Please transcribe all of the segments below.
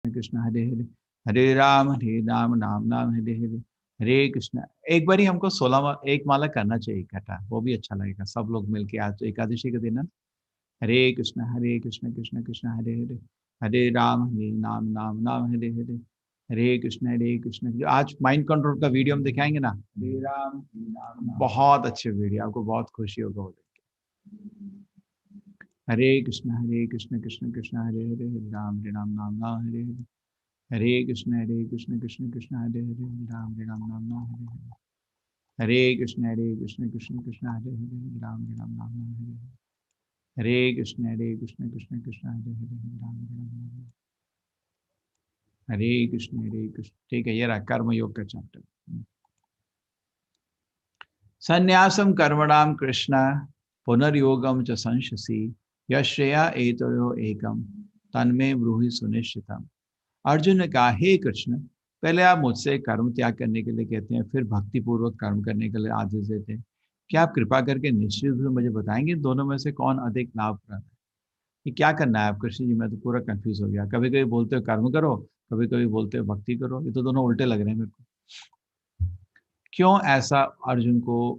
कृष्ण हरे हरे, हरे राम राम राम हरे हरे, हरे कृष्ण। एक बार ही हमको 16 एक माला करना चाहिए इकट्ठा, वो भी अच्छा लगेगा सब लोग मिलके। आज तो एकादशी का दिन है। हरे कृष्ण कृष्ण कृष्ण हरे हरे, हरे राम राम राम हरे हरे, हरे कृष्ण। जो आज माइंड कंट्रोल का वीडियो हम दिखाएंगे ना, हरे राम, बहुत अच्छे वीडियो, आपको बहुत खुशी होगा वो देख के। हरे कृष्ण कृष्ण कृष्ण हरे हरे, हरे राम राम राम हरे हरे, हरे कृष्ण कृष्ण कृष्ण हरे हरे, हरे राम राम राम हरे हरे, हरे कृष्ण कृष्ण कृष्ण हरे हरे, राम राम राम हरे हरे, हरे कृष्ण कृष्ण कृष्ण हरे हरे, राम राम। हरे कृष्ण। ठीक है, ये रहा कर्म योग का चैप्टर। संन्यासम कर्मणाम कृष्ण पुनर्योगम च संशसि, यश्रेया एतयो एकम तन्मे ब्रूहि सुनिश्चितम। अर्जुन ने कहा, हे कृष्ण, पहले आप मुझसे कर्म त्याग करने के लिए कहते हैं, फिर भक्ति पूर्वक कर्म करने के लिए आदेश देते हैं। क्या आप कृपा करके निश्चित रूप से मुझे बताएंगे दोनों में से कौन अधिक लाभप्रद है? कि क्या करना है आप कृष्ण जी? मैं तो पूरा कंफ्यूज हो गया। कभी कभी बोलते हो कर्म करो, कभी कभी बोलते हो भक्ति करो, ये तो दोनों उल्टे लग रहे हैं मेरे को। क्यों ऐसा अर्जुन को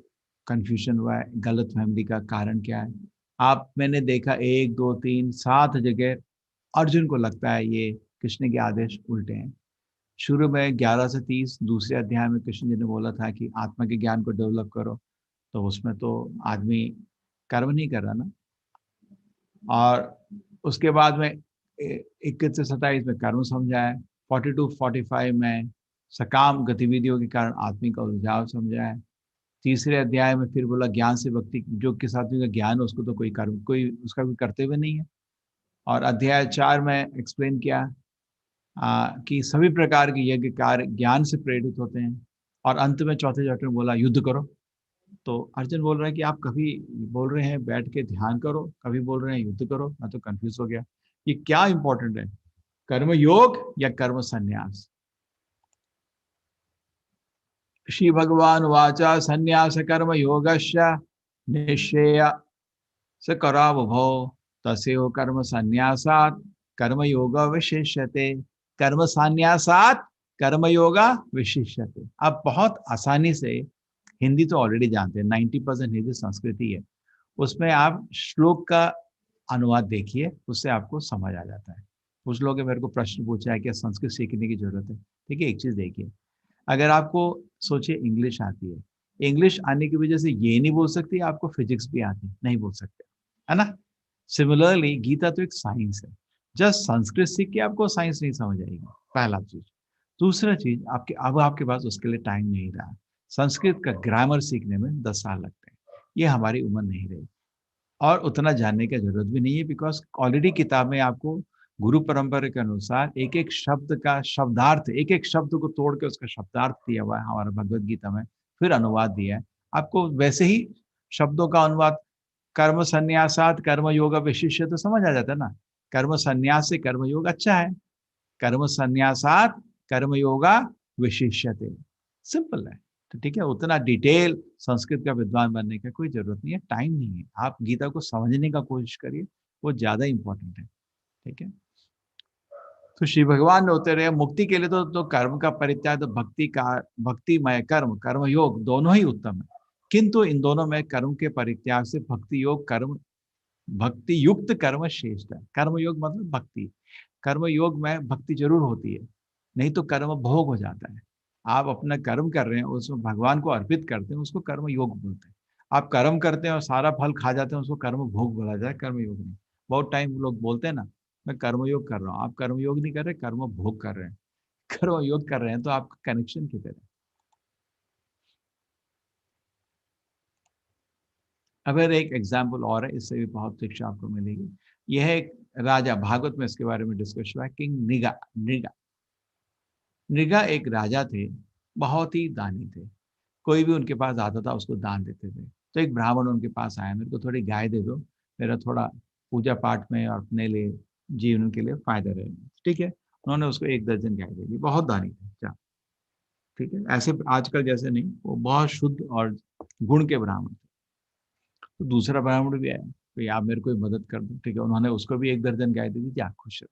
कंफ्यूजन हुआ है? गलत फहमी का कारण क्या है? आप, मैंने देखा 1 2 3 7 जगह अर्जुन को लगता है ये कृष्ण के आदेश उल्टे हैं। शुरू में 11 से 30 दूसरे अध्याय में कृष्ण जी ने बोला था कि आत्मा के ज्ञान को डेवलप करो, तो उसमें तो आदमी कर्म नहीं कर रहा ना। और उसके बाद में 21 से 27 में कर्म समझा है, 42 45 में सकाम गतिविधियों के कारण आत्मिक का उलझाव समझा है। तीसरे अध्याय में फिर बोला ज्ञान से भक्ति, जो किस आदमी का ज्ञान है उसको तो कोई कर्म, कोई उसका कोई कर्तव्य नहीं है। और अध्याय 4 में एक्सप्लेन किया कि सभी प्रकार के यज्ञ कार्य ज्ञान से प्रेरित होते हैं। और अंत में चौथे चैप्टर में बोला युद्ध करो। तो अर्जुन बोल रहा है कि आप कभी बोल रहे हैं बैठ के ध्यान करो, कभी बोल रहे हैं युद्ध करो, मैं तो कंफ्यूज हो गया। ये क्या इंपॉर्टेंट है, कर्म योग या कर्म संन्यास? श्री भगवान वाचा संन्यास कर्म योगस्य निश्चय स करावभौ तस्यो कर्म संन्यासात कर्म योग विशिष्यते, कर्म संन्यासात कर्म योगा विशिष्यते। आप बहुत आसानी से, हिंदी तो ऑलरेडी जानते हैं, 90% हिंदी संस्कृति है, उसमें आप श्लोक का अनुवाद देखिए, उससे आपको समझ आ जाता है। कुछ लोगों ने मेरे को प्रश्न पूछा है कि संस्कृत सीखने की जरूरत है। देखिए एक चीज देखिए, अगर आपको, सोचिए इंग्लिश आती है, इंग्लिश आने की वजह से ये नहीं बोल सकती आपको फिजिक्स भी आती नहीं बोल सकते, है ना? सिमिलरली गीता तो एक साइंस है। जस्ट संस्कृत सीख के आपको साइंस नहीं समझ आएगी, पहला चीज। दूसरा चीज, आपके अब आपके पास उसके लिए टाइम नहीं रहा। संस्कृत का ग्रामर सीखने में 10 साल लगते हैं, ये हमारी उम्र नहीं रही। और उतना जानने की जरूरत भी नहीं है, बिकॉज ऑलरेडी किताब में आपको गुरु परंपरा के अनुसार एक एक शब्द का शब्दार्थ, एक एक शब्द को तोड़ के उसका शब्दार्थ दिया हुआ है हमारा भगवत गीता में, फिर अनुवाद दिया है आपको। वैसे ही शब्दों का अनुवाद, कर्म संन्यासात कर्म योग विशिष्य, तो समझ आ जाता है ना। कर्म संन्यास से कर्म योग अच्छा है, कर्म संन्यासात कर्म योगा विशिष्यते, सिंपल है। तो ठीक है, उतना डिटेल संस्कृत का विद्वान बनने का कोई जरूरत नहीं है, टाइम नहीं है। आप गीता को समझने का कोशिश करिए, वो ज्यादा इंपॉर्टेंट है। ठीक है, तो श्री भगवान ने होते रहे मुक्ति के लिए तो कर्म का परित्याग, तो भक्ति का, भक्तिमय कर्म कर्म योग दोनों ही उत्तम है। किंतु इन दोनों में कर्म के परित्याग से भक्ति योग कर्म, भक्ति युक्त कर्म श्रेष्ठ है। कर्म योग मतलब भक्ति, कर्म योग में भक्ति जरूर होती है, नहीं तो कर्म भोग हो जाता है। आप अपना कर्म कर रहे हैं, उसमें भगवान को अर्पित करते हैं, उसको कर्म योग बोलते हैं। आप कर्म करते हैं और सारा फल खा जाते हैं, उसको कर्म भोग बोला जाए, कर्म योग नहीं। बहुत टाइम लोग बोलते हैं ना, मैं कर्म योग कर रहा हूँ, आप कर्म योग नहीं कर रहे, कर्म भोग कर रहे हैं। कर्म योग कर रहे हैं तो आपका कनेक्शन किधर है? अब एक एग्जाम्पल और है, इससे भी बहुत शिक्षा आपको मिलेगी। यह एक राजा, भागवत में इसके बारे में डिस्कस हुआ है, किंग निगा। निगा निगा एक राजा थे, बहुत ही दानी थे। कोई भी उनके पास आता था उसको दान देते थे। तो एक ब्राह्मण उनके पास आया, मेरे को थोड़ी गाय दे दो, मेरा थोड़ा पूजा पाठ में और अपने लिए जीवन के लिए फायदा रहेगा। ठीक है, उन्होंने उसको 1 दर्जन गाय दे दी, बहुत दानी थे। क्या, ठीक है, ऐसे आजकल जैसे नहीं, वो बहुत शुद्ध और गुण के ब्राह्मण थे। तो दूसरा ब्राह्मण भी आया, तो आप मेरे को मदद कर दो। ठीक है, उन्होंने उसको भी 1 दर्जन गाय दे दी, आप खुश रहो।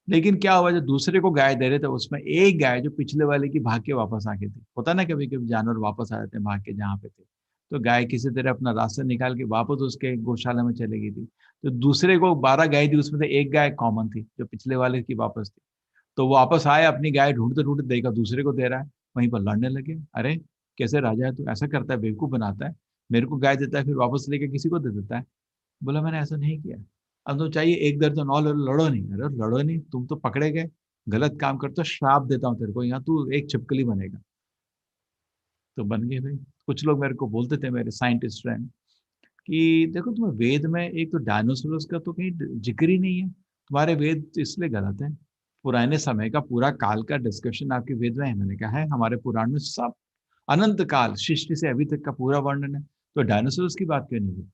लेकिन क्या हुआ, जो दूसरे को गाय दे रहे थे उसमें एक गाय जो पिछले वाले की भाग के वापस आ गई थी। होता ना कभी कभी जानवर वापस आ जाते हैं भाग के जहाँ पे थे। तो गाय किसी तरह अपना रास्ता निकाल के वापस उसके गौशाला में चली गई थी। तो दूसरे को 12 गाय थी, उसमें से एक गाय कॉमन थी जो पिछले वाले की वापस थी। तो वो वापस आया, अपनी गाय ढूंढते ढूंढते देखा दूसरे को दे रहा है, वहीं पर लड़ने लगे। अरे कैसे राजा है तू, ऐसा करता है, बेवकूफ बनाता है, मेरे को गाय देता है फिर वापस लेके किसी को दे देता है। बोला मैंने ऐसा नहीं किया। अब तो चाहिए एक दर्जन और लड़ो नहीं। अरे लड़ो नहीं, तुम तो पकड़े गए, गलत काम करते हो, श्राप देता हूँ तेरे को, यहाँ तू एक छिपकली बनेगा। तो बन गए भाई। कुछ लोग मेरे को बोलते थे, मेरे साइंटिस्ट फ्रेंड, कि देखो तुम्हें वेद में एक तो डायनासोरस का तो कहीं जिक्र ही नहीं है, तुम्हारे वेद तो इसलिए गलत है। पुराने समय का पूरा काल का डिस्कशन आपके वेद में है। मैंने कहा है हमारे पुराण में सब अनंत काल सृष्टि से अभी तक का पूरा वर्णन है, तो डायनासोरस की बात क्यों नहीं हुई।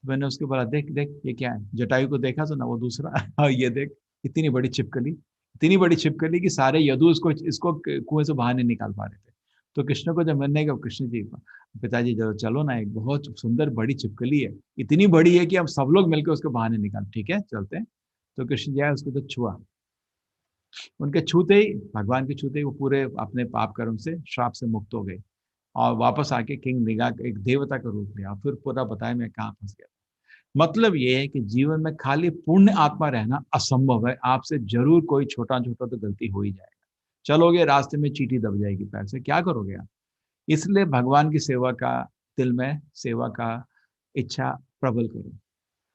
मैंने उसके बोला देख देख ये क्या है, जटायु को देखा तो ना वो दूसरा और ये देख इतनी बड़ी छिपकली, इतनी बड़ी छिपकली कि सारे यदु इसको कुएं से बाहर नहीं निकाल पा रहे थे। तो कृष्ण को जब मैंने कहा, कृष्ण जी पिताजी जब चलो ना, एक बहुत सुंदर बड़ी छिपकली है, इतनी बड़ी है कि हम सब लोग मिलकर उसको बाहर नहीं निकाल, ठीक है चलते हैं। तो कृष्ण जी आए, उसको तो छुआ, उनके छूते ही, भगवान के छूते ही वो पूरे अपने पाप कर्म से, श्राप से मुक्त हो गए और वापस आके किंग निगाह एक देवता का रूप लिया। फिर पूरा बताया मैं कहाँ फंस गया। मतलब ये है कि जीवन में खाली पुण्य आत्मा रहना असंभव है, आपसे जरूर कोई छोटा छोटा तो गलती हो ही जाएगा। चलोगे रास्ते में चींटी दब जाएगी पैर से, क्या करोगे आप। इसलिए भगवान की सेवा का, दिल में सेवा का इच्छा प्रबल करो,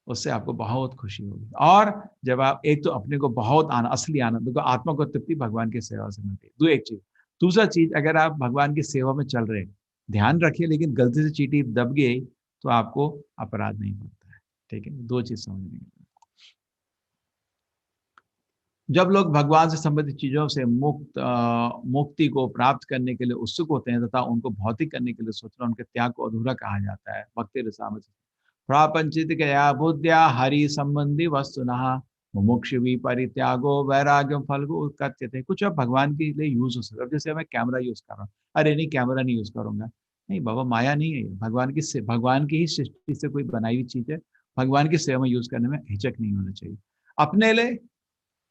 उससे आपको बहुत खुशी होगी। और जब आप एक तो अपने को बहुत असली आनंद देखो, आत्मा को तृप्ति भगवान की सेवा से मिलती है, दो एक चीज। दूसरा चीज, अगर आप भगवान की सेवा में चल रहे हैं, ध्यान रखिए, लेकिन गलती से चींटी दब गई तो आपको अपराध नहीं पड़ता है। ठीक है, दो चीज समझने की। जब लोग भगवान से संबंधित चीजों से मुक्ति को प्राप्त करने के लिए उत्सुक होते हैं तथा उनको भौतिक करने के लिए सोचना, उनके त्याग को अधूरा कहा जाता है। भक्ति रसामृत प्रापंचित गया बुद्धिया हरि संबंधी वस्तुनः मुमुक्षु परित्यागो वैराग्यम फलगो कथ्यते। कुछ अब भगवान के लिए यूज हो सकता है। अब जैसे मैं कैमरा यूज कर रहा हूँ, अरे नहीं कैमरा नहीं यूज करूंगा, नहीं बाबा, माया नहीं है ये, भगवान की ही सृष्टि से कोई बनाई हुई चीज है। भगवान की सेवा में यूज करने में हिचक नहीं होना चाहिए। अपने लिए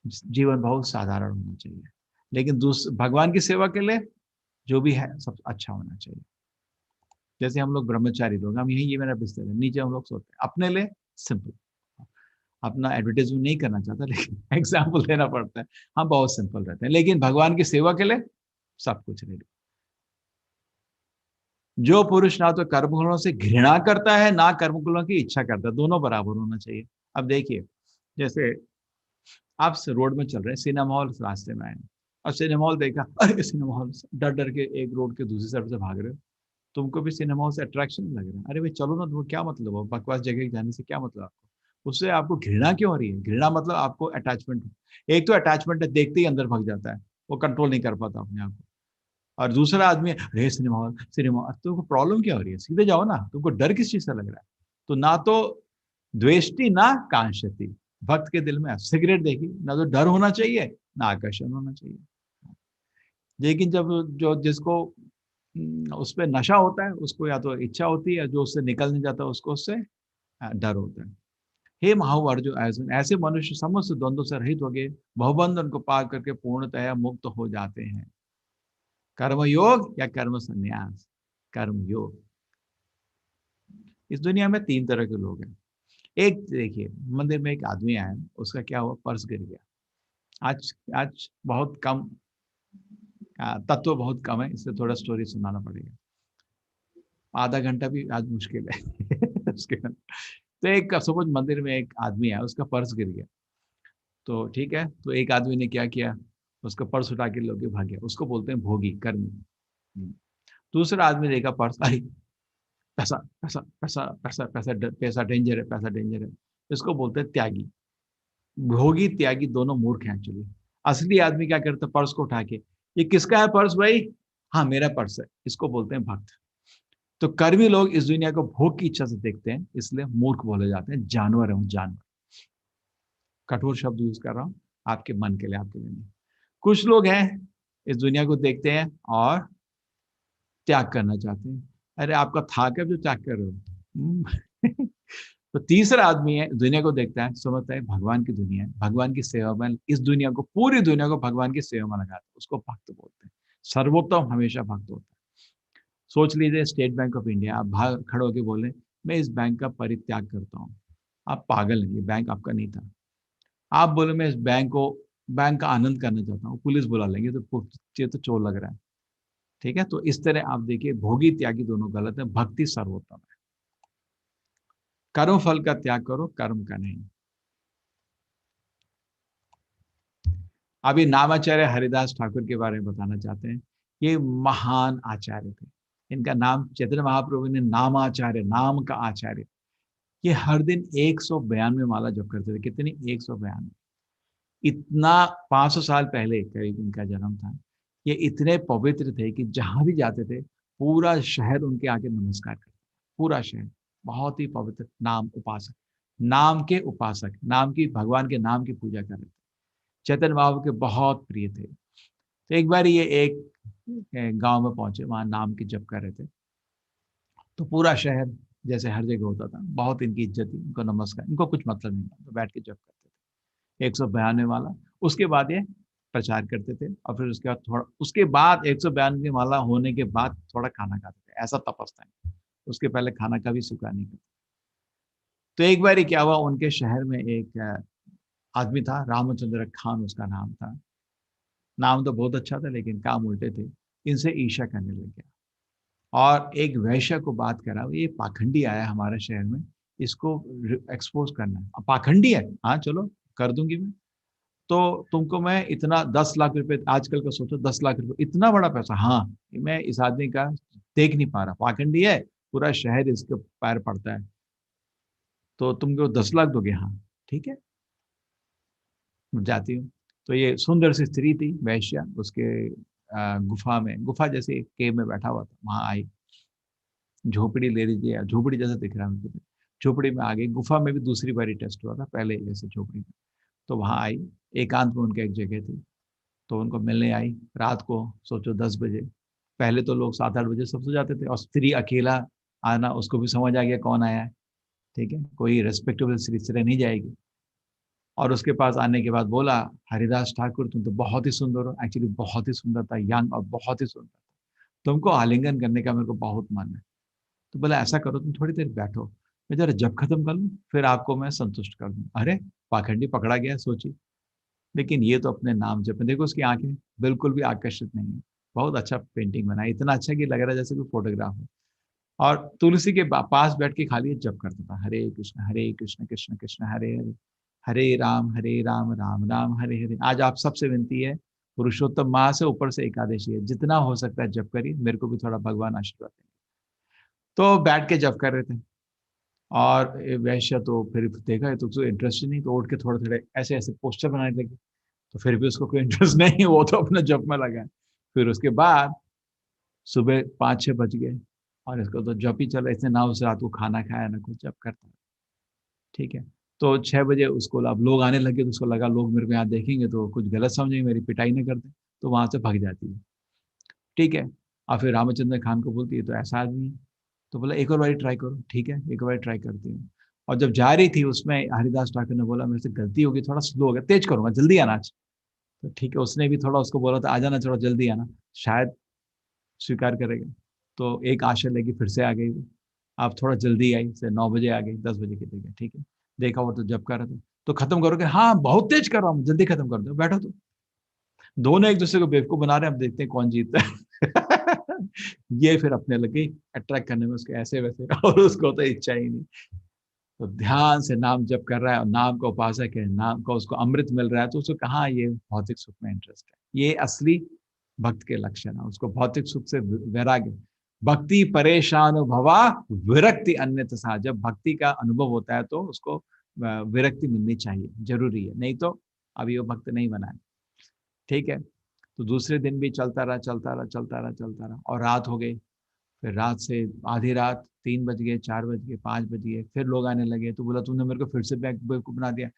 जीवन बहुत साधारण होना चाहिए, लेकिन भगवान की सेवा के लिए जो भी है सब अच्छा होना चाहिए। जैसे हम लोग ब्रह्मचारी लोग, हम यही, ये मेरा बिस्तर है, नीचे हम लोग सोते हैं, अपने लिए सिंपल। अपना एडवर्टाइजमेंट नहीं करना चाहता, लेकिन एग्जाम्पल देना पड़ता है। हम बहुत सिंपल रहते हैं, लेकिन भगवान की सेवा के लिए सब कुछ रेडी। जो पुरुष ना तो कर्मफलों से घृणा करता है ना कर्मफलों की इच्छा करता है, दोनों बराबर होना चाहिए। अब देखिए, जैसे आप रोड में चल रहे हैं, सिनेमा हॉल रास्ते में आए और सिनेमा हॉल देखा, अरे सिनेमा हॉल, डर डर के एक रोड के दूसरी साइड से भाग रहे हो, तुमको भी सिनेमा हॉल से अट्रैक्शन लग रहा है, अरे भाई चलो ना, तुम्हें क्या मतलब है बकवास जगह जाने से, क्या मतलब आपको, उससे आपको घृणा क्यों हो रही है। घृणा मतलब आपको अटैचमेंट, एक तो अटैचमेंट है, देखते ही अंदर भाग जाता है, वो कंट्रोल नहीं कर पाता अपने आप को। और दूसरा आदमी, अरे सिनेमा हॉल, सिनेमा, तुमको प्रॉब्लम क्या हो रही है, सीधे जाओ ना, तुमको डर किस चीज से लग रहा है। तो ना तो द्वेष्टि ना कांक्षति, भक्त के दिल में सिगरेट देखी ना तो डर होना चाहिए ना आकर्षण होना चाहिए। लेकिन जब जो जिसको उस पर नशा होता है, उसको या तो इच्छा होती है, जो उससे निकल नहीं जाता उसको उससे डर होता है। हे महावर जो ऐसे मनुष्य समस्त द्वंद्व से रहित हो गए, बहुबंधन को पार करके पूर्णतः मुक्त हो जाते हैं। कर्म योग या कर्म संन्यास। कर्म योग। इस दुनिया में तीन तरह के लोग हैं। एक देखिए, मंदिर में एक आदमी आया, उसका क्या हुआ, पर्स गिर गया। आज आज बहुत कम, तत्व बहुत कम है, इससे थोड़ा स्टोरी सुनाना पड़ेगा, आधा घंटा भी आज मुश्किल है उसके बाद। तो एक सपोज मंदिर में एक आदमी है, उसका पर्स गिर गया। तो ठीक है, तो एक आदमी ने क्या किया, उसका पर्स उठा के लोग भाग गया, उसको बोलते हैं भोगी, कर्मी। दूसरा आदमी देखा पर्स, अरे पैसा पैसा पैसा पैसा पैसा पैसा डेंजर है, पैसा डेंजर है, इसको बोलते हैं त्यागी। भोगी त्यागी दोनों मूर्ख हैं एक्चुअली। असली आदमी क्या करता है, पर्स को उठा के, ये किसका है पर्स भाई, हाँ मेरा पर्स है, इसको बोलते हैं भक्त। तो कर्मी लोग इस दुनिया को भोग की इच्छा से देखते हैं, इसलिए मूर्ख बोले जाते हैं, जानवर है, जानवर। कठोर शब्द यूज कर रहा हूं आपके मन के लिए, आपके लिए नहीं। कुछ लोग हैं, इस दुनिया को देखते हैं और त्याग करना चाहते हैं। अरे आपका था क्या जो त्याग कर रहे हो तो तीसरा आदमी है, दुनिया को देखता है, समझता है भगवान की दुनिया है, भगवान की सेवा में इस दुनिया को, पूरी दुनिया को भगवान की सेवा में लगाता है, उसको भक्त बोलते हैं। सर्वोत्तम हमेशा भक्त होता है। सोच लीजिए स्टेट बैंक ऑफ इंडिया, आप बाहर खड़े होकर बोले मैं इस बैंक का परित्याग करता हूँ, आप पागल हैं, ये बैंक आपका नहीं था। आप बोले मैं इस बैंक का आनंद करना चाहता हूँ, पुलिस बुला लेंगे, तो ये तो चोर लग रहा है। ठीक है, तो इस तरह आप देखिए भोगी त्यागी दोनों गलत है, भक्ति सर्वोत्तम है। कर्म फल का त्याग करो, कर्म का नहीं। अभी नामाचार्य हरिदास ठाकुर के बारे में बताना चाहते हैं। ये महान आचार्य थे। इनका नाम चैतन्य महाप्रभु ने नामाचार्य, नाम का आचार्य। ये हर दिन 192 माला जप करते थे। कितनी? 192। इतना 500 साल पहले करीब इनका जन्म था। ये इतने पवित्र थे कि जहां भी जाते थे पूरा शहर उनके आगे नमस्कार करता। पूरा शहर। बहुत ही पवित्र, नाम उपासक, नाम के उपासक, नाम की, भगवान के नाम की पूजा कर रहे थे। चैतन्य महाप्रभु के बहुत प्रिय थे। तो एक बार ये एक गांव में पहुंचे, वहां नाम की जप कर रहे थे। तो पूरा शहर, जैसे हर जगह होता था, बहुत इनकी इज्जत थी, इनको नमस्कार, इनको कुछ मतलब नहीं था, तो बैठ के जप करते थे 192 वाला। उसके बाद ये प्रचार करते थे, और फिर उसके बाद थोड़ा, उसके बाद 192 माला होने के बाद थोड़ा खाना खाते थे, ऐसा तपस था। उसके पहले खाना का भी स्वीकार नहीं करते। तो एक बार क्या हुआ, उनके शहर में एक आदमी था, रामचंद्र खान उसका नाम था। नाम तो बहुत अच्छा था, लेकिन काम उल्टे थे। इनसे ईर्ष्या करने लग गया, और एक वैश्य को बात करा, ये पाखंडी आया हमारे शहर में, इसको एक्सपोज करना है। अब पाखंडी है, हाँ चलो कर दूंगी मैं। तो तुमको मैं इतना 10 लाख रुपए, आजकल का सोचो 10 लाख रुपए इतना बड़ा पैसा, हाँ मैं इस आदमी का देख नहीं पा रहा, पाखंडी है, पूरा शहर इसके पैर पड़ता है, तो तुमको 10 लाख दोगे? हाँ ठीक है, जाती हूँ। तो ये सुंदर सी स्त्री थी वैश्या, उसके गुफा में, गुफा जैसे केव में बैठा हुआ था, वहां आई। झोपड़ी ले लीजिए, झोपड़ी जैसा दिख रहा है मुझको। झोपड़ी में आ गई, गुफा में भी दूसरी बारी टेस्ट हुआ था, पहले जैसे झोपड़ी में। तो वहां आई, एकांत में उनके एक जगह थी। तो उनको मिलने आई रात को, सोचो 10 बजे। पहले तो लोग 7-8 बजे सब सो जाते थे, और स्त्री अकेला आना, उसको भी समझ आ गया कौन आया है। ठीक है, कोई रेस्पेक्टेबल स्त्री इस तरह नहीं जाएगी। और उसके पास आने के बाद बोला, हरिदास ठाकुर तुम तो बहुत ही सुंदर हो, एक्चुअली बहुत ही सुंदर था, यंग और बहुत ही सुंदर, तुमको आलिंगन करने का मेरे को बहुत मन है। तो बोला ऐसा करो, तुम थोड़ी देर बैठो, मैं जरा जब खत्म कर लूँ, फिर आपको मैं संतुष्ट कर दूँ। अरे पाखंडी पकड़ा गया, सोची। लेकिन ये तो अपने नाम जब, देखो उसकी आंखें बिल्कुल भी आकर्षित नहीं है। बहुत अच्छा पेंटिंग बना है, इतना अच्छा कि लग रहा है जैसे कोई फोटोग्राफ हो। और तुलसी के पास बैठ के खाली जप करता था, हरे कृष्ण कृष्ण कृष्ण हरे हरे, हरे राम राम राम हरे हरे। आज आप सबसे विनती है, पुरुषोत्तम माह से ऊपर से एकादशी है, जितना हो सकता है जप करिए, मेरे को भी थोड़ा भगवान आशीर्वाद देंगे। तो बैठ के जप कर रहे थे। और ये वैश्य तो फिर देखा है तो उसको इंटरेस्ट ही नहीं, तो उठ के थोड़े थोड़े ऐसे ऐसे पोस्टर बनाने लगे। तो फिर भी उसको कोई इंटरेस्ट नहीं, वो तो अपने जप में लगा है। फिर उसके बाद सुबह 5-6 बज गए, और इसको तो जप ही चल रहा, इसने ना उस रात को खाना खाया ना कुछ, जप करता है। ठीक है। तो 6 बजे उसको, अब लोग आने लगे, तो उसको लगा लोग मेरे को यहाँ देखेंगे तो कुछ गलत समझेंगे, मेरी पिटाई न कर दे, तो वहां से भाग जाती है। ठीक है। और फिर रामचंद्र खान को बोलती है तो ऐसा आदमी है। तो बोला एक और बारी ट्राई करो। ठीक है, एक और बारी ट्राई करती हूँ। और जब जा रही थी, उसमें हरिदास ठाकुर ने बोला मेरे से गलती होगी, थोड़ा स्लो हो गया, तेज करूंगा, जल्दी आना आज। तो ठीक है, उसने भी थोड़ा उसको बोला था आ जाना, थोड़ा जल्दी आना, शायद स्वीकार करेगा। तो एक आशा लेके फिर से आ गई वो। आप थोड़ा जल्दी आई, से 9 बजे आ गई, 10 बजे की जगह। ठीक है, देखा वो तो जब कर रहे थे। तो खत्म करोगे? हाँ बहुत तेज कर रहा हूँ, जल्दी खत्म कर दो, बैठो। तो दोनों एक दूसरे को बेवकूफ बना रहे हैं, अब देखते हैं कौन जीतता है। ये फिर अपने लगे अट्रैक्ट करने में उसके ऐसे वैसे, और उसको तो इच्छा ही नहीं। तो ध्यान से नाम जप कर रहा है, और नाम का उपासक है, नाम का उसको अमृत मिल रहा है, तो उसको कहाँ ये भौतिक सुख में इंटरेस्ट है। ये असली भक्त के लक्षण है, उसको भौतिक सुख से वैराग्य। भक्ति परेशान भवा, विरक्ति अन्यथा। जब भक्ति का अनुभव होता है तो उसको विरक्ति मिलनी चाहिए, जरूरी है, नहीं तो अभी वो भक्त नहीं बना है। ठीक है। तो दूसरे दिन भी चलता रहा, चलता रहा, चलता रहा, चलता रहा, और रात हो गई। फिर रात से आधी रात, 3 बज गए, 4 बज गए, 5 बज गए, फिर लोग आने लगे। तो बोला तुमने मेरे को फिर से बेवकूफ बना दिया,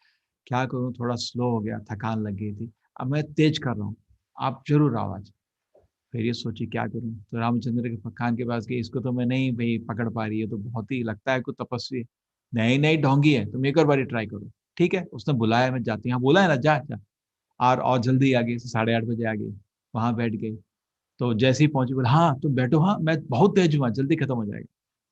क्या करूं, थोड़ा स्लो हो गया, थकान लग गई थी, अब मैं तेज कर रहा हूँ, आप जरूर आओ आज। फिर ये सोची क्या करूं, तो रामचंद्र के खान के पास गई, इसको तो मैं नहीं भाई पकड़ पा रही है, तो बहुत ही लगता है कोई तपस्वी, नई नई ढोंगी है, तुम एक और बारी ट्राई करो। ठीक है, उसने बुलाया, मैं जाती हूँ, हाँ बोला है ना, जा जा। और जल्दी आ गई, 8:30 बजे आ गई, वहां बैठ गई। तो जैसे ही पहुंची, बोला हाँ तुम बैठो, हाँ मैं बहुत तेज हुआ, जल्दी खत्म हो जाएगा।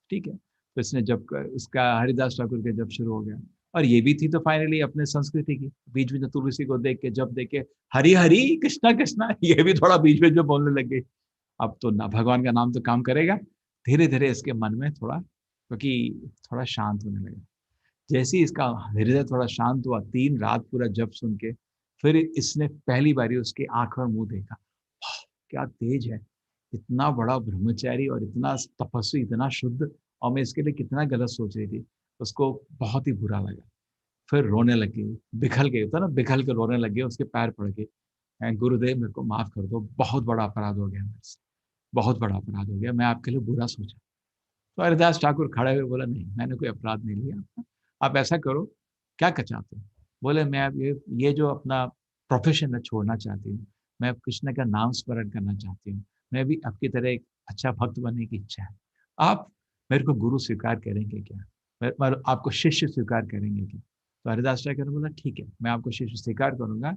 ठीक है, तो इसने जब उसका हरिदास ठाकुर के जब शुरू हो गया। और ये भी थी तो फाइनली अपने संस्कृति की, बीच में तुलसी को देख के जब देखे हरि हरि कृष्णा कृष्णा, ये भी थोड़ा बीच में जो बोलने लग गई। अब तो ना भगवान का नाम तो काम करेगा। धीरे धीरे इसके मन में थोड़ा, क्योंकि थोड़ा शांत होने लगा। जैसे ही इसका हृदय थोड़ा शांत हुआ, 3 रात पूरा जप सुन के, फिर इसने पहली बारी उसकी आंख और मुंह देखा। वाह, क्या तेज है, इतना बड़ा ब्रह्मचारी और इतना तपस्वी, इतना शुद्ध, और मैं इसके लिए कितना गलत सोच रही थी। उसको बहुत ही बुरा लगा। फिर रोने लगी, बिखल गई, होता ना, बिखल के रोने लगे, उसके पैर पड़ गए। गुरुदेव मेरे को माफ कर दो, बहुत बड़ा अपराध हो गया मेरे से, बहुत बड़ा अपराध हो गया, मैं आपके लिए बुरा सोचा। तो हरिदास ठाकुर खड़े हुए बोला, नहीं मैंने कोई अपराध नहीं लिया, आप ऐसा करो, क्या कर चाहते हो? बोले मैं अब ये जो अपना प्रोफेशन है छोड़ना चाहती हूँ, मैं अब कृष्ण का नाम स्मरण करना चाहती हूँ, मैं भी आपकी तरह एक अच्छा भक्त बनने की इच्छा है। आप मेरे को गुरु स्वीकार करेंगे क्या? मैं आपको शिष्य स्वीकार करेंगे क्या? तो हरिदास ठाकुर ने बोला ठीक है, मैं आपको शिष्य स्वीकार करूंगा।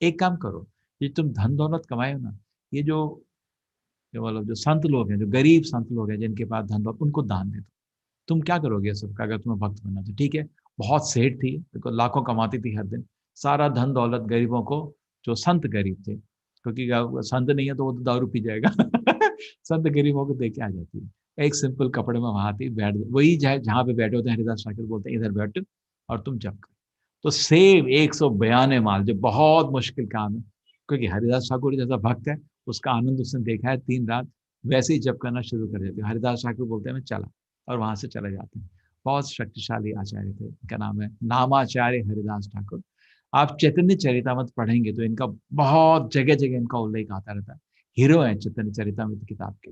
एक काम करो, ये तुम धन दौलत कमाए हो ना, ये जो मतलब जो संत लोग हैं, जो गरीब संत लोग हैं जिनके पास धन दौलत, उनको दान दे दो। तुम क्या करोगे सबका, अगर तुम्हें भक्त बनना तो ठीक है। बहुत सेठ थी, देखो लाखों कमाती थी हर दिन, सारा धन दौलत गरीबों को, जो संत गरीब थे, क्योंकि संत नहीं है तो वो तो दारू पी जाएगा। संत गरीबों को दे के आ जाती है। एक सिंपल कपड़े में वहां थी, बैठ वही जहाँ पे बैठे होते हैं हरिदास ठाकुर बोलते हैं इधर बैठो और तुम जप करो। तो सेम 192 माल, जो बहुत मुश्किल काम है, क्योंकि हरिदास ठाकुर जैसा भक्त है, उसका आनंद उसने देखा है 3 रात, वैसे ही जप करना शुरू कर देते। हरिदास ठाकुर बोलते हैं मैं चला, और वहां से चले जाते हैं। बहुत शक्तिशाली आचार्य थे, इनका नाम है नामाचार्य हरिदास ठाकुर। आप चैतन्य चरितामृत पढ़ेंगे तो इनका बहुत जगह जगह इनका उल्लेख आता रहता है। हीरो है चैतन्य चरितामृत किताब के।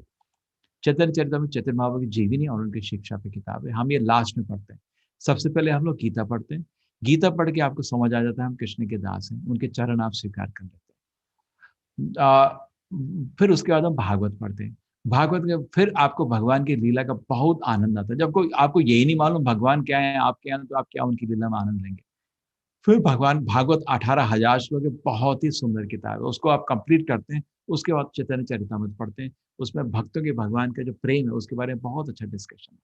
चैतन्य चरितामृत चैतन्य महाप्रभु की जीवनी और उनकी शिक्षा पे किताब है, हम ये लास्ट में पढ़ते हैं। सबसे पहले हम लोग गीता पढ़ते हैं। गीता पढ़ के आपको समझ आ जाता है हम कृष्ण के दास हैं, उनके चरण आप स्वीकार कर लेते हैं। फिर उसके बाद हम भागवत पढ़ते हैं। भागवत के फिर आपको भगवान की लीला का बहुत आनंद आता है। जब कोई आपको यही नहीं मालूम भगवान क्या है, आप क्या है, तो आप क्या उनकी लीला में आनंद लेंगे। फिर भगवान भागवत 18,000 श्लोक है, बहुत ही सुंदर किताब है, उसको आप कंप्लीट करते हैं। उसके बाद चैतन्य चरितामृत पढ़ते हैं। उसमें भक्तों के भगवान का जो प्रेम है उसके बारे में बहुत अच्छा डिस्कशन है।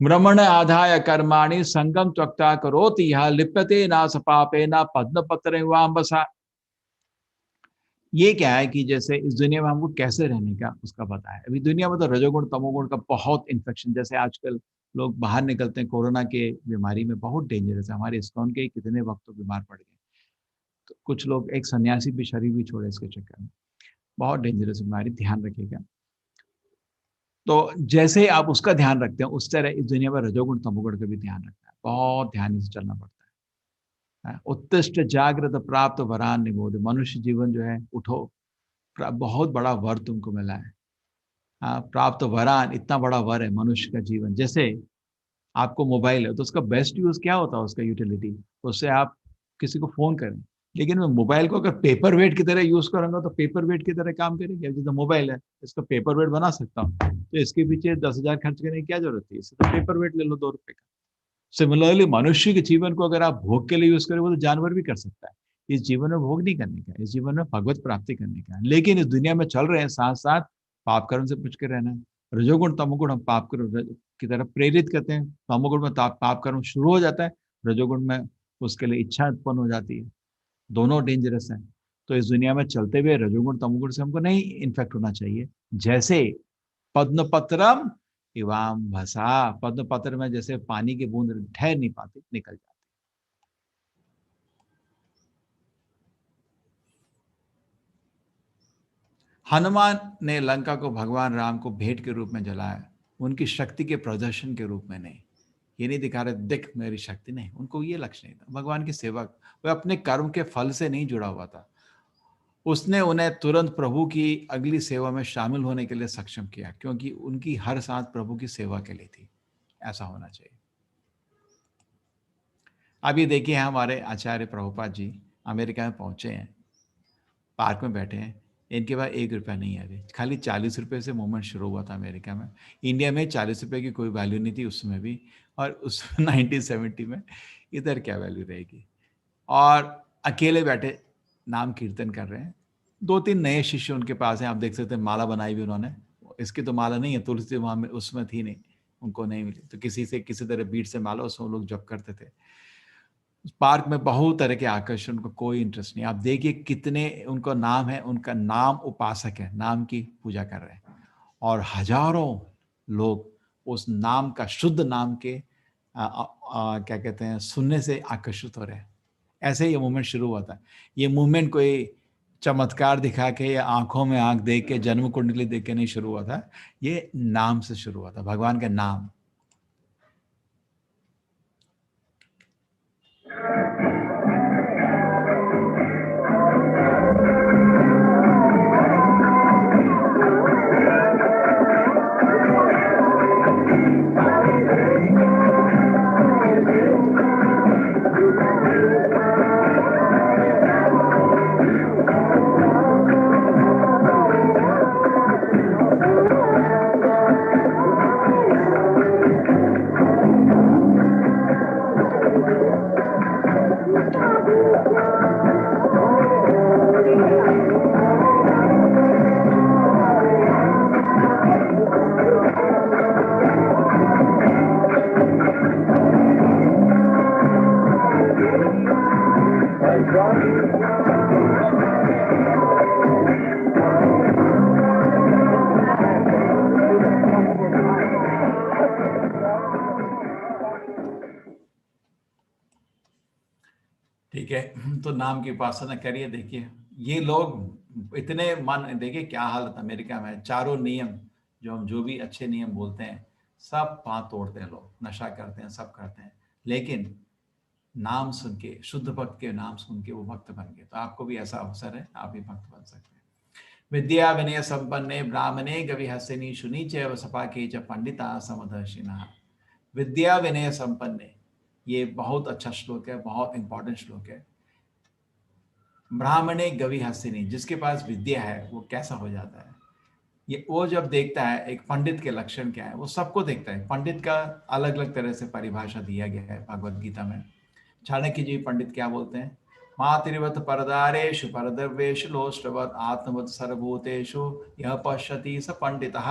ब्रह्मण आधाय कर्माणि संगम त्यक्ता करोति यह लिप्यते ना सपापे ना पद्म पत्र वाम्बसा। ये क्या है कि जैसे इस दुनिया में हमको कैसे रहने का उसका पता है। अभी दुनिया में तो रजोगुण तमोगुण का बहुत इन्फेक्शन, जैसे आजकल लोग बाहर निकलते हैं कोरोना के बीमारी में, बहुत डेंजरस है। हमारे इस्कॉन के कितने वक्त तो बीमार पड़ गए। तो कुछ लोग, एक सन्यासी भी शरीर भी छोड़े इसके चक्कर में। बहुत डेंजरस बीमारी, ध्यान रखिएगा। तो जैसे आप उसका ध्यान रखते हैं, उस तरह इस दुनिया में रजोगुण तमोगुण का भी ध्यान रखना है, बहुत ध्यान से चलना पड़ता है। उत्तिष्ठ जागृत प्राप्त वरान निबोध, मनुष्य जीवन जो है, उठो, बहुत बड़ा वर तुमको मिला है। प्राप्त वरान, इतना बड़ा वर है मनुष्य का जीवन। जैसे आपको मोबाइल है तो उसका बेस्ट यूज क्या होता है, उसका यूटिलिटी, उससे आप किसी को फोन करें। लेकिन मैं मोबाइल को अगर पेपर वेट की तरह यूज करूंगा तो पेपर वेट की तरह काम करेंगे। जैसे मोबाइल है, इसका पेपर वेट बना सकता हूँ, तो इसके पीछे 10,000 खर्च करने की क्या जरूरत है, इससे तो पेपर वेट ले लो 2 रुपए का। सिमिलरली मनुष्य के जीवन को अगर आप भोग के लिए यूज करें, वो तो जानवर भी कर सकता है। इस जीवन में भोग नहीं करने का, इस जीवन में भगवत प्राप्ति करने का है। लेकिन इस दुनिया में चल रहे हैं साथ साथ पाप कर्म से बच के रहना है। रजोगुण तमोगुण हम पाप कर्म की तरफ प्रेरित करते हैं, तमोगुण में पाप कर्म शुरू हो जाता है, रजोगुण में उसके लिए इच्छा उत्पन्न हो जाती है। दोनों डेंजरस हैं। तो इस दुनिया में चलते हुए रजोगुण तमोगुण से हमको नहीं इन्फेक्ट होना चाहिए। जैसे पद्म पत्रम इवाम भसा, पद्म पत्र में जैसे पानी की बूंद ठहर नहीं पाती, निकल जाती। हनुमान ने लंका को भगवान राम को भेंट के रूप में जलाया, उनकी शक्ति के प्रदर्शन के रूप में नहीं। ये नहीं दिखा रहे देख मेरी शक्ति, नहीं, उनको ये लक्ष्य नहीं था। भगवान की सेवक, वह अपने कर्म के फल से नहीं जुड़ा हुआ था। उसने उन्हें तुरंत प्रभु की अगली सेवा में शामिल होने के लिए सक्षम किया, क्योंकि उनकी हर सांस प्रभु की सेवा के लिए थी। ऐसा होना चाहिए। अब ये देखिए, हमारे आचार्य प्रभुपाद जी अमेरिका में पहुंचे हैं, पार्क में बैठे हैं, इनके पास 1 रुपया नहीं है अभी, खाली 40 रुपये से मूवमेंट शुरू हुआ था अमेरिका में। इंडिया में 40 रुपये की कोई वैल्यू नहीं थी उस समय भी। और उस 1970 में इधर क्या वैल्यू रहेगी। और अकेले बैठे नाम कीर्तन कर रहे हैं। 2-3 नए शिष्य उनके पास हैं, आप देख सकते हैं माला बनाई हुई उन्होंने। इसकी तो माला नहीं है, तुलसी वहाँ में उसमें थी नहीं, उनको नहीं मिली, तो किसी से किसी तरह बीट से माला उसमें वो लोग जप करते थे। उस पार्क में बहुत तरह के आकर्षण, उनको कोई इंटरेस्ट नहीं। आप देखिए कितने उनको नाम है, उनका नाम उपासक है, नाम की पूजा कर रहे हैं। और हजारों लोग उस नाम का, शुद्ध नाम के क्या कहते हैं, सुनने से आकर्षित हो रहे हैं। ऐसे ही ये मूवमेंट शुरू हुआ था। ये मूवमेंट कोई चमत्कार दिखा के या आंखों में आंख देख के, जन्म कुंडली देख के नहीं शुरू हुआ था। ये नाम से शुरू हुआ था, भगवान का नाम। ठीक है, तो नाम की उपासना करिए। देखिए ये लोग इतने मन, देखिए क्या हालत अमेरिका में, चारों नियम जो हम जो भी अच्छे नियम बोलते हैं सब वहाँ तोड़ते हैं लोग, नशा करते हैं, सब करते हैं, लेकिन नाम सुन के, शुद्ध भक्त के नाम सुन के वो भक्त बन गए। तो आपको भी ऐसा अवसर है, आप भी भक्त बन सकते हैं। विद्या विनय संपन्ने ब्राह्मणे गवि हसिनी शुनि चैव सपाके च पंडिता समदर्शिनः। विद्या विनय संपन्ने, ये बहुत अच्छा श्लोक है, बहुत इंपॉर्टेंट श्लोक है। ब्राह्मणे गवि हसिनी, जिसके पास विद्या है वो कैसा हो जाता है, ये वो जब देखता है एक पंडित के लक्षण क्या है, वो सबको देखता है। पंडित का अलग अलग तरह से परिभाषा दिया गया है भगवत गीता में। चाणक्य जी पंडित क्या बोलते हैं, मातृवत परदारेषु परद्रव्येषु लोष्टवत आत्मवत सर्वभूतेषु यह पश्यति स पंडितः।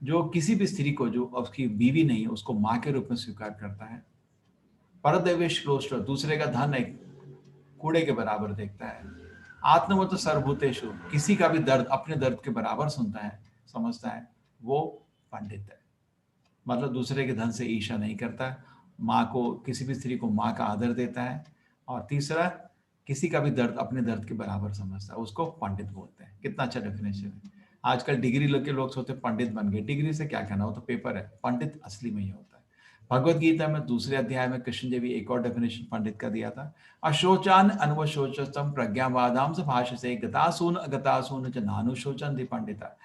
जो किसी भी स्त्री को, जो उसकी बीवी नहीं है, उसको माँ के रूप में स्वीकार करता है। परद्रव्येषु लोष्ट, दूसरे का धन एक कूड़े के बराबर देखता है। आत्मवत सर्वभूतेषु, किसी का भी दर्द अपने दर्द के बराबर सुनता है, समझता है, वो पंडित है। मतलब दूसरे के धन से ईर्ष्या नहीं करता, माँ को, किसी भी स्त्री को माँ का आदर देता है। और तीसरा, किसी का भी दर्द अपने दर्द के बराबर समझता है, उसको पंडित बोलते हैं। कितना अच्छा डेफिनेशन है। आजकल डिग्री लेके लोग सोचते पंडित बन गए, डिग्री से क्या कहना, वो तो पेपर है। पंडित असली में ही होता है। भगवत गीता में दूसरे अध्याय में कृष्ण जी भी एक और डेफिनेशन पंडित का दिया था। अशोचान अनवशोचतम प्रज्ञावादाम से भाष्य गतासून अगतासून च नानुशोचन दि पंडिता।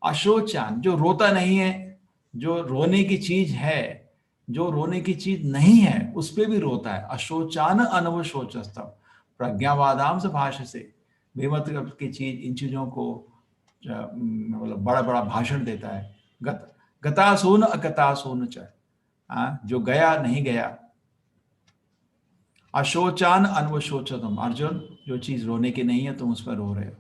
अशोचान, जो रोता नहीं है, जो रोने की चीज है, जो रोने की चीज नहीं है उस पर भी रोता है। अशोचान अनवशोचस्तम प्रज्ञावादाम से भाष्य से, बेमतलब की चीज, इन चीजों को मतलब बड़ा बड़ा भाषण देता है। गतासून अगतासून च, जो गया नहीं गया। अशोचान अनवशोचतम, अर्जुन जो चीज रोने की नहीं है तुम उस पर रो रहे हो।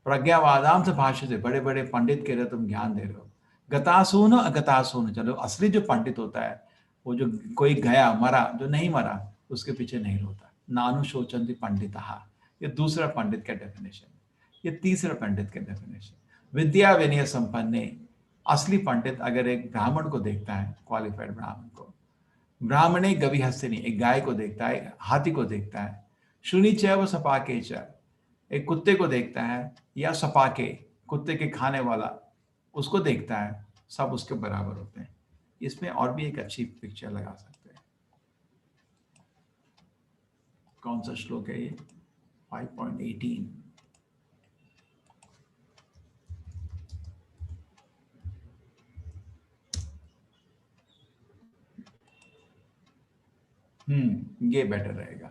प्रज्ञावादाम से भाष्य से, बड़े बड़े पंडित कह रहे हो, तुम ज्ञान दे रहे हो। गतासून अगतासून, चलो असली जो पंडित होता है वो जो कोई गया मरा, जो नहीं मरा उसके पीछे नहीं रोता। नानुशोचन्ति पंडितः, ये दूसरा पंडित का डेफिनेशन। ये तीसरा पंडित का डेफिनेशन। विद्या विनय संपन्ने, असली पंडित अगर एक ब्राह्मण को देखता है, क्वालिफाइड ब्राह्मण को, ब्राह्मणे गवि हस्तिनी, एक गाय को देखता है, हाथी को देखता है, शुनि चैव सपाके च, एक कुत्ते को देखता है, या सपाके, कुत्ते के खाने वाला, उसको देखता है, सब उसके बराबर होते हैं। इसमें और भी एक अच्छी पिक्चर लगा सकते हैं। कौन सा श्लोक है ये, 5.18। ये बेटर रहेगा।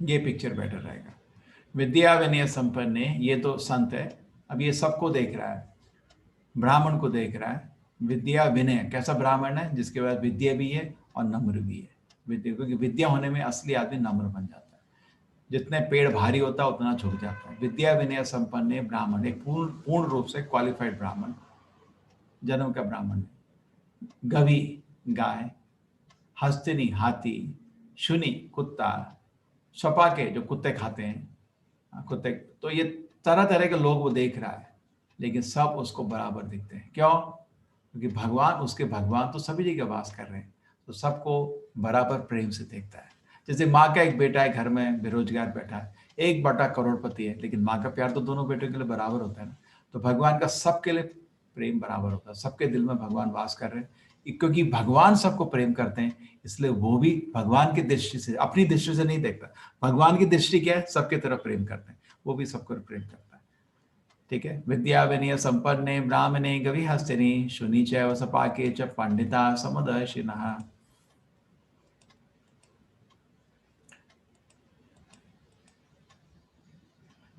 ये पिक्चर बेटर रहेगा। विद्या विनय संपन्ने, ये तो संत है, अब ये सबको देख रहा है, ब्राह्मण को देख रहा है। विद्या विनय, कैसा ब्राह्मण है? जिसके पास विद्या भी है और नम्र भी है। विद्या, क्योंकि विद्या होने में असली आदमी नम्र बन जाता है। जितने पेड़ भारी होता है उतना झुक जाता है। विद्या विनय संपन्न ब्राह्मण, एक पूर्ण रूप से क्वालिफाइड ब्राह्मण, जन्म का ब्राह्मण। गवी गाय, हस्तिनी हाथी, शुनि कुत्ता, छपाके जो कुत्ते खाते हैं, कुत्ते। तो ये तरह तरह के लोग वो देख रहा है, लेकिन सब उसको बराबर दिखते हैं। क्यों? क्योंकि भगवान, उसके भगवान तो सभी जगह वास कर रहे हैं, तो सबको बराबर प्रेम से देखता है। जैसे माँ का एक बेटा है घर में बेरोजगार बैठा है, एक बेटा करोड़पति है, लेकिन माँ का प्यार तो दोनों बेटों के लिए बराबर होता है ना। तो भगवान का सबके लिए प्रेम बराबर होता है, सबके दिल में भगवान वास कर रहे हैं। क्योंकि भगवान सबको प्रेम करते हैं, इसलिए वो भी भगवान की दृष्टि से, अपनी दृष्टि से नहीं देखता। भगवान की दृष्टि क्या है? सबके तरफ प्रेम करते हैं, वो भी सबको प्रेम करता है। ठीक है। विद्या विनय संपन्ने ब्राह्मणे गवि हस्तिनी शुनि चैव सपाके च पंडिता समुदर्शिनः।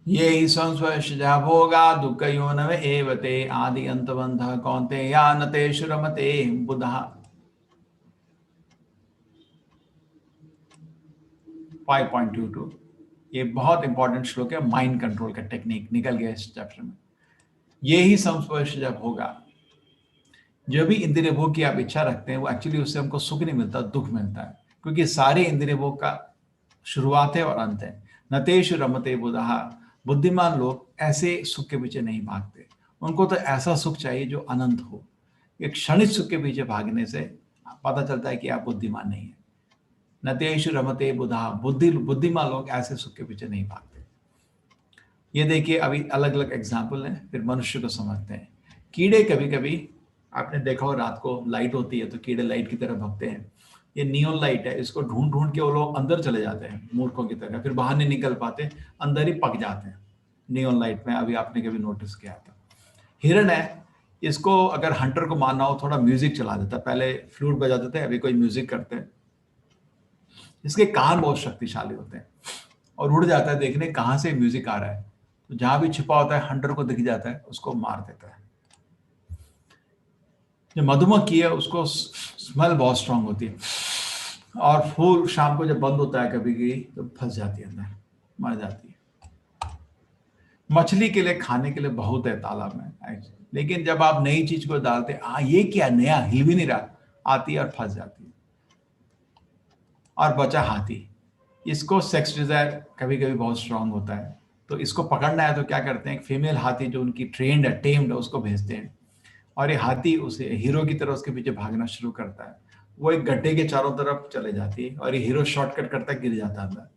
ये ही संस्पर्शजा भोगा दुःखयो न एवते आदि अंतवंतः कौन्तेया न तेषु रमते बुधः। 5.22, ये बहुत इंपॉर्टेंट श्लोक है, माइंड कंट्रोल का टेक्निक निकल गया इस चैप्टर में। ये ही संस्पर्श जब होगा, जो भी इंद्रिय भोग की आप इच्छा रखते हैं, वो एक्चुअली उससे हमको सुख नहीं मिलता, दुख मिलता है। क्योंकि सारे इंद्रिय भोग का शुरुआत है और अंत है। नतेषु रमते बुधः, बुद्धिमान लोग ऐसे सुख के पीछे नहीं भागते, उनको तो ऐसा सुख चाहिए जो अनंत हो। एक क्षणिक सुख के पीछे भागने से पता चलता है कि आप बुद्धिमान नहीं है। नतेषु रमते बुधा, बुद्धिमान लोग ऐसे सुख के पीछे नहीं भागते। ये देखिए, अभी अलग अलग एग्जाम्पल हैं, फिर मनुष्य को समझते हैं। कीड़े कभी कभी, आपने देखा हो रात को लाइट होती है तो कीड़े लाइट की तरफ भागते हैं। ये नियॉन लाइट है, इसको ढूंढ ढूंढ के वो लोग अंदर चले जाते हैं मूर्खों की तरह, फिर बाहर नहीं निकल पाते, अंदर ही पक जाते हैं नियॉन लाइट में। अभी आपने कभी नोटिस किया था? हिरण है, इसको अगर हंटर को मारना हो, थोड़ा म्यूजिक चला देता है। पहले फ्लूट बजा देते हैं, अभी कोई म्यूजिक करते हैं। इसके कान बहुत शक्तिशाली होते हैं और उड़ जाता है देखने कहां से म्यूजिक आ रहा है। तो जहां भी छिपा होता है, हंटर को दिख जाता है, उसको मार देता है। जो मधुमक्खी है, उसको स्मेल बहुत स्ट्रांग होती है, और फूल शाम को जब बंद होता है कभी कभी, तो फंस जाती है अंदर, मर जाती है। मछली के लिए खाने के लिए बहुत है तालाब में, लेकिन जब आप नई चीज को डालते, ये क्या नया, हिल भी नहीं रहा, आती है और फंस जाती है। और बचा हाथी, इसको सेक्स डिजायर कभी कभी बहुत स्ट्रांग होता है, तो इसको पकड़ना है तो क्या करते हैं, एक फीमेल हाथी जो उनकी ट्रेंड है, टेम्ड है, उसको भेजते हैं, और ये हाथी उसे हीरो की तरह उसके पीछे भागना शुरू करता है। वो एक गड्ढे के चारों तरफ चले जाती है और ये हीरो शॉर्टकट करता है, गिर जाता है अंदर,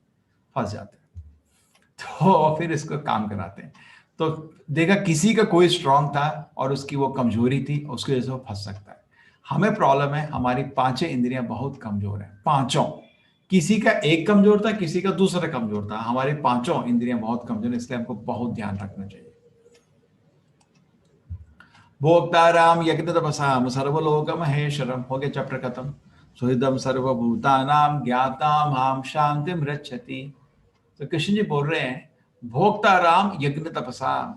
फंस जाता है। तो फिर इसको काम कराते हैं। तो देखा, किसी का कोई स्ट्रांग था और उसकी वो कमजोरी थी, उसकी वजह से वो फंस सकता है। हमें प्रॉब्लम है, हमारी पांचों इंद्रियां बहुत कमजोर है, पांचों। किसी का एक कमजोर था, किसी का दूसरा कमजोर था, हमारी पांचों इंद्रियां बहुत कमजोर है, इसलिए हमको बहुत ध्यान रखना चाहिए। भोक्ताराम यज्ञ तपसाम सर्वलोक महेश्वरम, हो गया चैप्टर खत्म। सुहृदम सर्वभूतानाम ज्ञाताम हम शांति मृच्छति। तो कृष्ण जी बोल रहे हैं, भोक्ताराम यज्ञ तपसाम,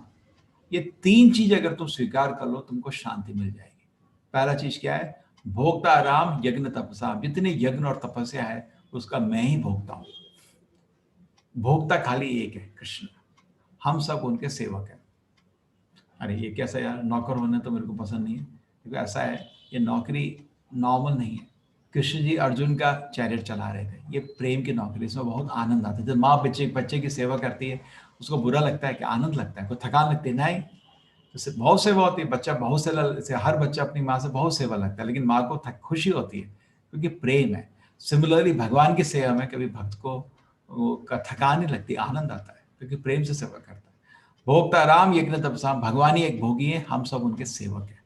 ये तीन चीज अगर तुम स्वीकार कर लो, तुमको शांति मिल जाएगी। पहला चीज क्या है? भोक्ताराम यज्ञ तपसाम, जितने यज्ञ और तपस्या है उसका मैं ही भोगता हूं। भोक्ता खाली एक है, कृष्ण, हम सब उनके सेवक हैं। अरे ये कैसा यार, नौकर होने तो मेरे को पसंद नहीं है, क्योंकि ऐसा है, ये नौकरी नॉर्मल नहीं है। कृष्ण जी अर्जुन का चैरियट चला रहे थे, ये प्रेम की नौकरी, इसमें बहुत आनंद आता है। जब माँ बच्चे की सेवा करती है, उसको बुरा लगता है कि आनंद लगता है, कोई थकान लगती है? नहीं, तो बहुत सेवा होती है। बच्चा बहुत से, हर बच्चा अपनी माँ से बहुत सेवा लगता है, लेकिन माँ को खुशी होती है क्योंकि प्रेम है। सिमिलरली भगवान की सेवा में कभी भक्त को थकान नहीं लगती, आनंद आता है, क्योंकि प्रेम से सेवा करता है। भोक्ता राम यज्ञ तपसा, भगवान ही एक भोगी है, हम सब उनके सेवक हैं।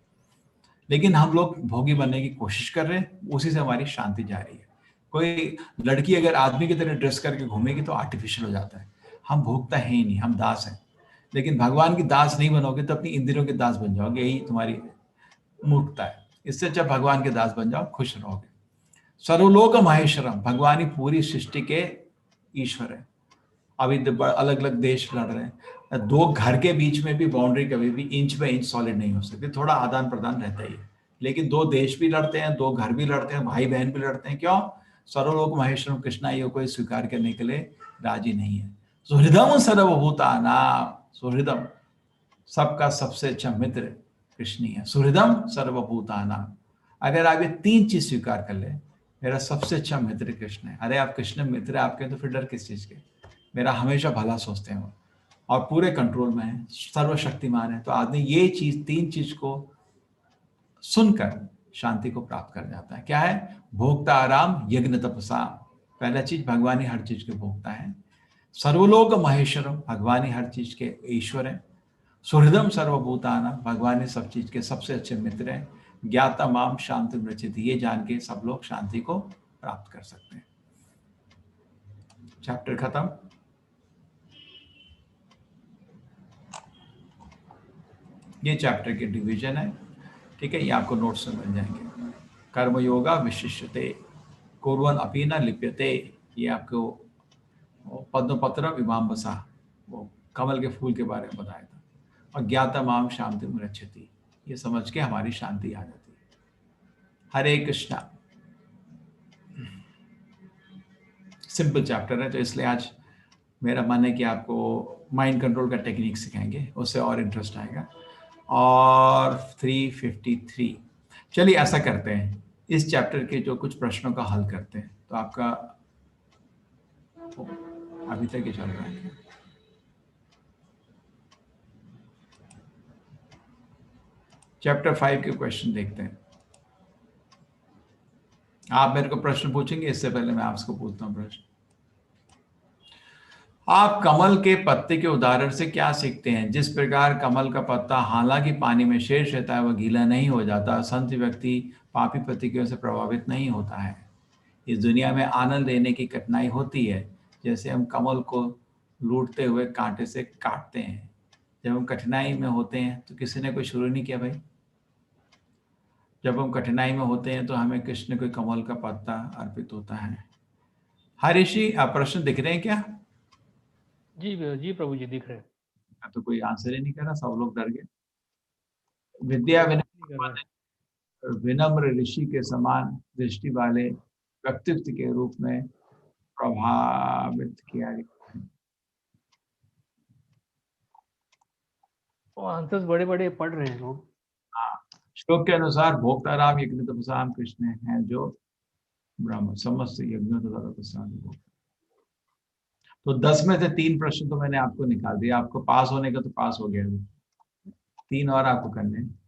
लेकिन हम लोग भोगी बनने की कोशिश कर रहे हैं, उसी से हमारी शांति जा रही है। कोई लड़की अगर आदमी की तरह ड्रेस करके घूमेगी तो आर्टिफिशियल हो जाता है। हम भोगता है ही नहीं, हम दास हैं। लेकिन भगवान की दास नहीं बनोगे तो अपनी इंद्रियों के दास बन जाओगे, यही तुम्हारी मूर्खता है। इससे अच्छा भगवान के दास बन जाओ, खुश रहोगे। सर्वलोक महेश्वरम, भगवान ही पूरी सृष्टि के ईश्वर है। अभी अलग अलग देश लड़ रहे हैं, दो घर के बीच में भी बाउंड्री कभी भी इंच बाय इंच सॉलिड नहीं हो सकती, थोड़ा आदान प्रदान रहता ही है। लेकिन दो देश भी लड़ते हैं, दो घर भी लड़ते हैं, भाई बहन भी लड़ते हैं, क्यों? सर्वलोक महेश्वरम कृष्णाइयों को स्वीकार करने के लिए राजी नहीं है। सुहृदम सर्वभूतानां, सुहृदम सबका सबसे अच्छा मित्र कृष्ण ही है। सुहृदम सर्वभूतानां, अगर आप ये तीन चीज स्वीकार कर ले, मेरा सबसे अच्छा मित्र कृष्ण है। अरे आप कृष्ण मित्र आपके, तो फिर डर किस चीज के? मेरा हमेशा भला सोचते हैं वो, और पूरे कंट्रोल में है, सर्वशक्तिमान है। तो आदमी ये चीज, तीन चीज को सुनकर शांति को प्राप्त कर जाता है। क्या है? भोक्ता आराम यज्ञ तपसा, पहला चीज भगवान ही हर चीज के भोक्ता है। सर्वलोक महेश्वरम, भगवान ही हर चीज के ईश्वर है। सुहृदम सर्वभूताना, भगवान ही सब चीज के सबसे अच्छे मित्र हैं। ज्ञाता माम शांति मृचित, ये जान के सब लोग शांति को प्राप्त कर सकते हैं। चैप्टर खत्म। ये चैप्टर के डिवीजन है, ठीक है, ये आपको नोट्स में मिल जाएंगे। कर्म योगा विशिष्यते कुर्वन् अपि न लिप्यते, ये आपको पद्म पत्र विमांबसा, वो कमल के फूल के बारे में बताया था। और ज्ञाता माम शांति मृच्छति, ये समझ के हमारी शांति आ जाती है। हरे कृष्णा। सिंपल चैप्टर है, तो इसलिए आज मेरा मन है कि आपको माइंड कंट्रोल का टेक्निक सिखाएंगे, उससे और इंटरेस्ट आएगा। और 353, चलिए ऐसा करते हैं, इस चैप्टर के जो कुछ प्रश्नों का हल करते हैं। तो आपका अभी तक ये चल रहा है। चैप्टर 5 के क्वेश्चन देखते हैं। आप मेरे को प्रश्न पूछेंगे, इससे पहले मैं आपसे पूछता हूँ प्रश्न। आप कमल के पत्ते के उदाहरण से क्या सीखते हैं? जिस प्रकार कमल का पत्ता हालांकि पानी में शेष रहता है, वह गीला नहीं हो जाता। संत व्यक्ति पापी प्रतिक्रिया से प्रभावित नहीं होता है। इस दुनिया में आनंद लेने की कठिनाई होती है, जैसे हम कमल को लूटते हुए कांटे से काटते हैं। जब हम कठिनाई में होते हैं तो किसी ने कोई शुरू नहीं किया भाई। जब हम कठिनाई में होते हैं तो हमें कृष्ण कोई कमल का पत्ता अर्पित होता है। हरीषी, आप प्रश्न दिख रहे हैं क्या? जी जी प्रभु जी दिख रहे हैं। अब तो कोई आंसर ही नहीं कर रहा, सब लोग डर गए। विद्या नहीं कर रहा। विनम्र ऋषि के समान दृष्टि वाले व्यक्तित्व के रूप में प्रभावित किया गया है। वो आंसर्स बड़े बड़े पढ़ रहे हैं लोग। हाँ, श्लोक के अनुसार भोक्ताराम यज्ञ तपसाम कृष्ण है, जो ब्रह्म समस्त यज्ञ तथा तपस्या को। तो 10 में से 3 प्रश्न तो मैंने आपको निकाल दिया, आपको पास होने का तो पास हो गया, 3 और आपको करने हैं।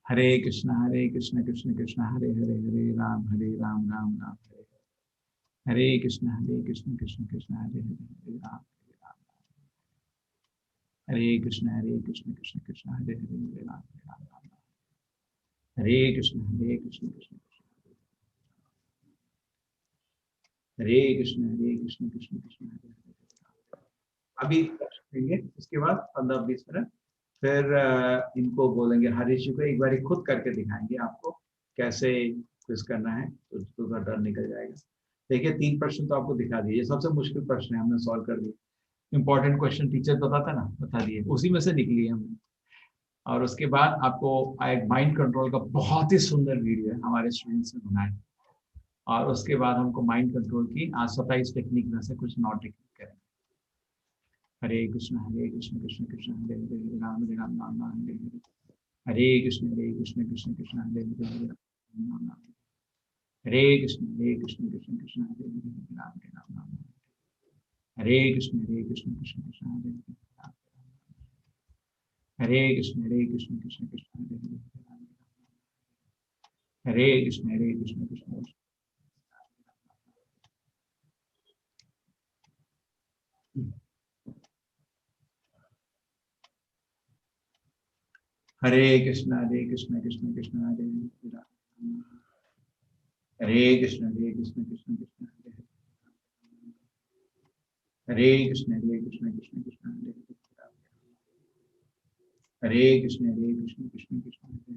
हरे कृष्ण कृष्ण कृष्ण हरे हरे, हरे राम राम राम हरे कृष्ण कृष्ण कृष्ण हरे हरे, हरे राम हरे कृष्ण कृष्ण कृष्ण हरे हरे, हरे राम राम हरे कृष्ण कृष्ण कृष्ण हरे कृष्ण कृष्ण कृष्ण हरे हरे। अभी देंगे, इसके बाद 15-20 मिनट फिर इनको बोलेंगे, हरीश जी को एक बार खुद करके दिखाएंगे आपको कैसे क्विज करना है, तो उसका डर निकल जाएगा। देखिए 3 प्रश्न तो आपको दिखा दिए, ये सबसे मुश्किल प्रश्न है, हमने सॉल्व कर दिए। इंपॉर्टेंट क्वेश्चन टीचर बताता ना, बता दिए, उसी में से निकली है हमने। और उसके बाद आपको एक माइंड कंट्रोल का बहुत ही सुंदर वीडियो है, हमारे स्टूडेंट्स ने बनाया। और उसके बाद हमको माइंड कंट्रोल की आज 27 टेक्निक में से कुछ 9 टेक्निक करेंगे। हरे कृष्ण कृष्ण कृष्ण हरे हरे, हरे राम राम राम हरे हरे, हरे कृष्ण कृष्ण कृष्ण हरे हरे, हरे राम राम राम हरे कृष्ण कृष्ण कृष्ण हरे हरे, हरे राम राम हरे कृष्ण कृष्ण कृष्ण हरे हरे, हरे कृष्ण कृष्ण कृष्ण हरे हरे, हरे कृष्ण कृष्ण। हरे कृष्ण कृष्ण कृष्ण हरे हरे, हरे कृष्ण कृष्ण कृष्ण हरे हरे, हरे कृष्ण कृष्ण कृष्ण हरे हरे, हरे कृष्ण कृष्ण कृष्ण कृष्ण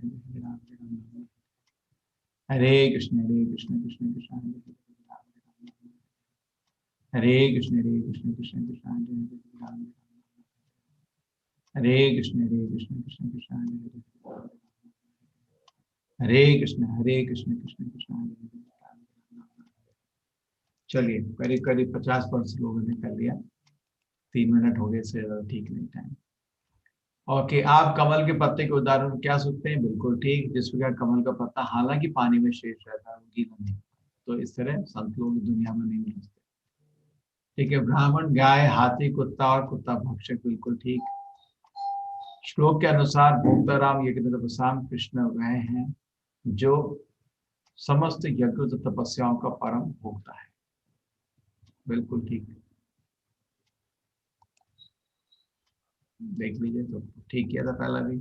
हरे कृष्ण कृष्ण कृष्ण हरे कृष्ण कृष्ण कृष्ण हरे कृष्ण कृष्ण कृष्ण हरे कृष्ण कृष्ण कृष्ण चलिए करीब करीब 50% लोगों ने कर लिया। 3 मिनट हो गए, से ज्यादा ठीक नहीं टाइम। ओके, आप कमल के पत्ते के उदाहरण क्या सोचते हैं? बिल्कुल ठीक। जिस प्रकार कमल का पत्ता हालांकि पानी में शेष रहता है, वो गीला नहीं, तो इस तरह संत लोग दुनिया में नहीं मिलते। ठीक है, ब्राह्मण गाय, हाथी, कुत्ता और कुत्ता भक्षक, बिल्कुल ठीक। श्लोक के अनुसार भोक्ताराम यज्ञ कृष्ण वह हैं जो समस्त यज्ञ तो तपस्याओं का परम भोक्ता है, बिल्कुल ठीक। देख लीजिए, तो ठीक किया था पहला भी,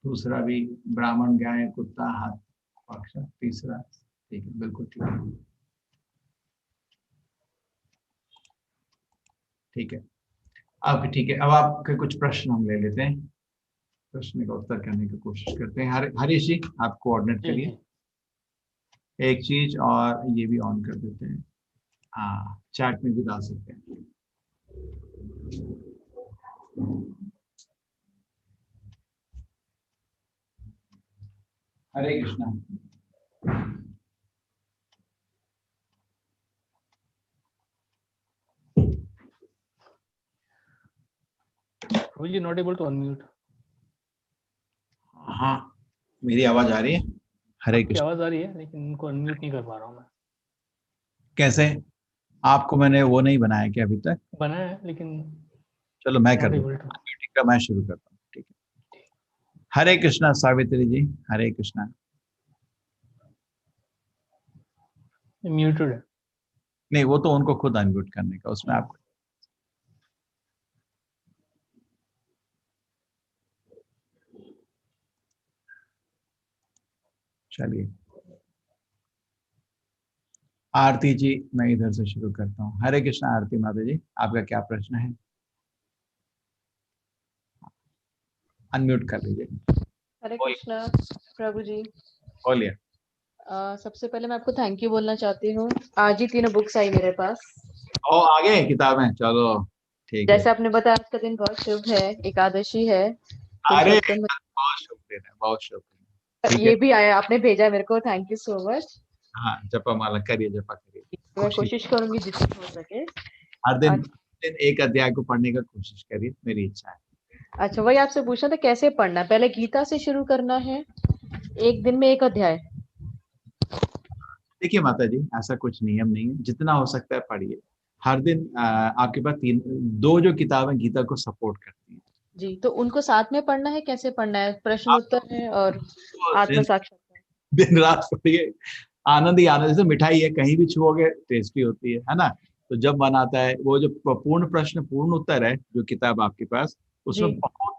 दूसरा भी, ब्राह्मण गाय कुत्ता हाथ पक्ष, तीसरा ठीक है, बिल्कुल ठीक है। ठीक है, अब ठीक है, अब आपके कुछ प्रश्न हम ले लेते हैं, प्रश्न का उत्तर करने की कोशिश करते हैं। हरीश जी, आप कोऑर्डिनेट जी करिए जी। एक चीज, और ये भी ऑन कर देते हैं, हाँ चैट में भी डाल सकते हैं। हरे कृष्णा। प्रभु जी नॉट एबल टू अनम्यूट। हाँ, मेरी आवाज आ रही है? हरे आपकी कृष्ण। आवाज आ रही है लेकिन उनको अनम्यूट नहीं कर पा रहा हूँ मैं। कैसे? आपको मैंने वो नहीं बनाया क्या अभी तक? बना है लेकिन चलो मैं कर नॉट एबल देता टू। हूँ, ठीक है, मैं शुरू करता हूँ, ठीक है। हरे कृष्णा सावित्री जी, हरे कृष्णा। म्यूटेड है। नहीं, वो तो उनको खुद अनम्यूट करने का, उसमें आप चलिए। आरती जी, मैं इधर से शुरू करता हूँ। हरे कृष्णा आरती माता जी, आपका क्या प्रश्न है? अनम्यूट कर लीजिए। हरे बोलिए कृष्णा प्रभु जी। बोलिए। सबसे पहले मैं आपको थैंक यू बोलना चाहती हूँ। आज ही 3 बुक्स आई मेरे पास। ओ, आगे किताबें, चलो ठीक है। जैसे आपने बताया आज का दिन बहुत शुभ है, एकादशी है, अरे पुरुषोत्तम। बहुत शुभ दिन है, बहुत शुभ दिन है। ठीक है, ये भी आया, आपने भेजा मेरे को, थैंक यू सो मच। हाँ जपा माला करिए, जपा करिए, मैं खुशी। कोशिश करूंगी जितनी हो सके। हर दिन अच्छा, एक अध्याय को पढ़ने का कोशिश करिए, मेरी इच्छा है। अच्छा वही आपसे पूछना था कैसे पढ़ना है, पहले गीता से शुरू करना है, एक दिन में एक अध्याय? देखिए माता जी, ऐसा कुछ नियम नहीं है, जितना हो सकता है पढ़िए। हर दिन आपके पास दो जो किताबें गीता को सपोर्ट करती हैं, जी, तो उनको साथ में पढ़ना है, कैसे पढ़ना है? प्रश्न आप उत्तर है और तो आत्म साक्षात्कार। दिन रात पढ़िए, आनंद ही आनंद। जैसे मिठाई है, कहीं भी छुओगे टेस्टी होती है ना? तो जब बनाता है वो जो पूर्ण प्रश्न पूर्ण उत्तर है, जो किताब आपके पास, जी उसमें बहुत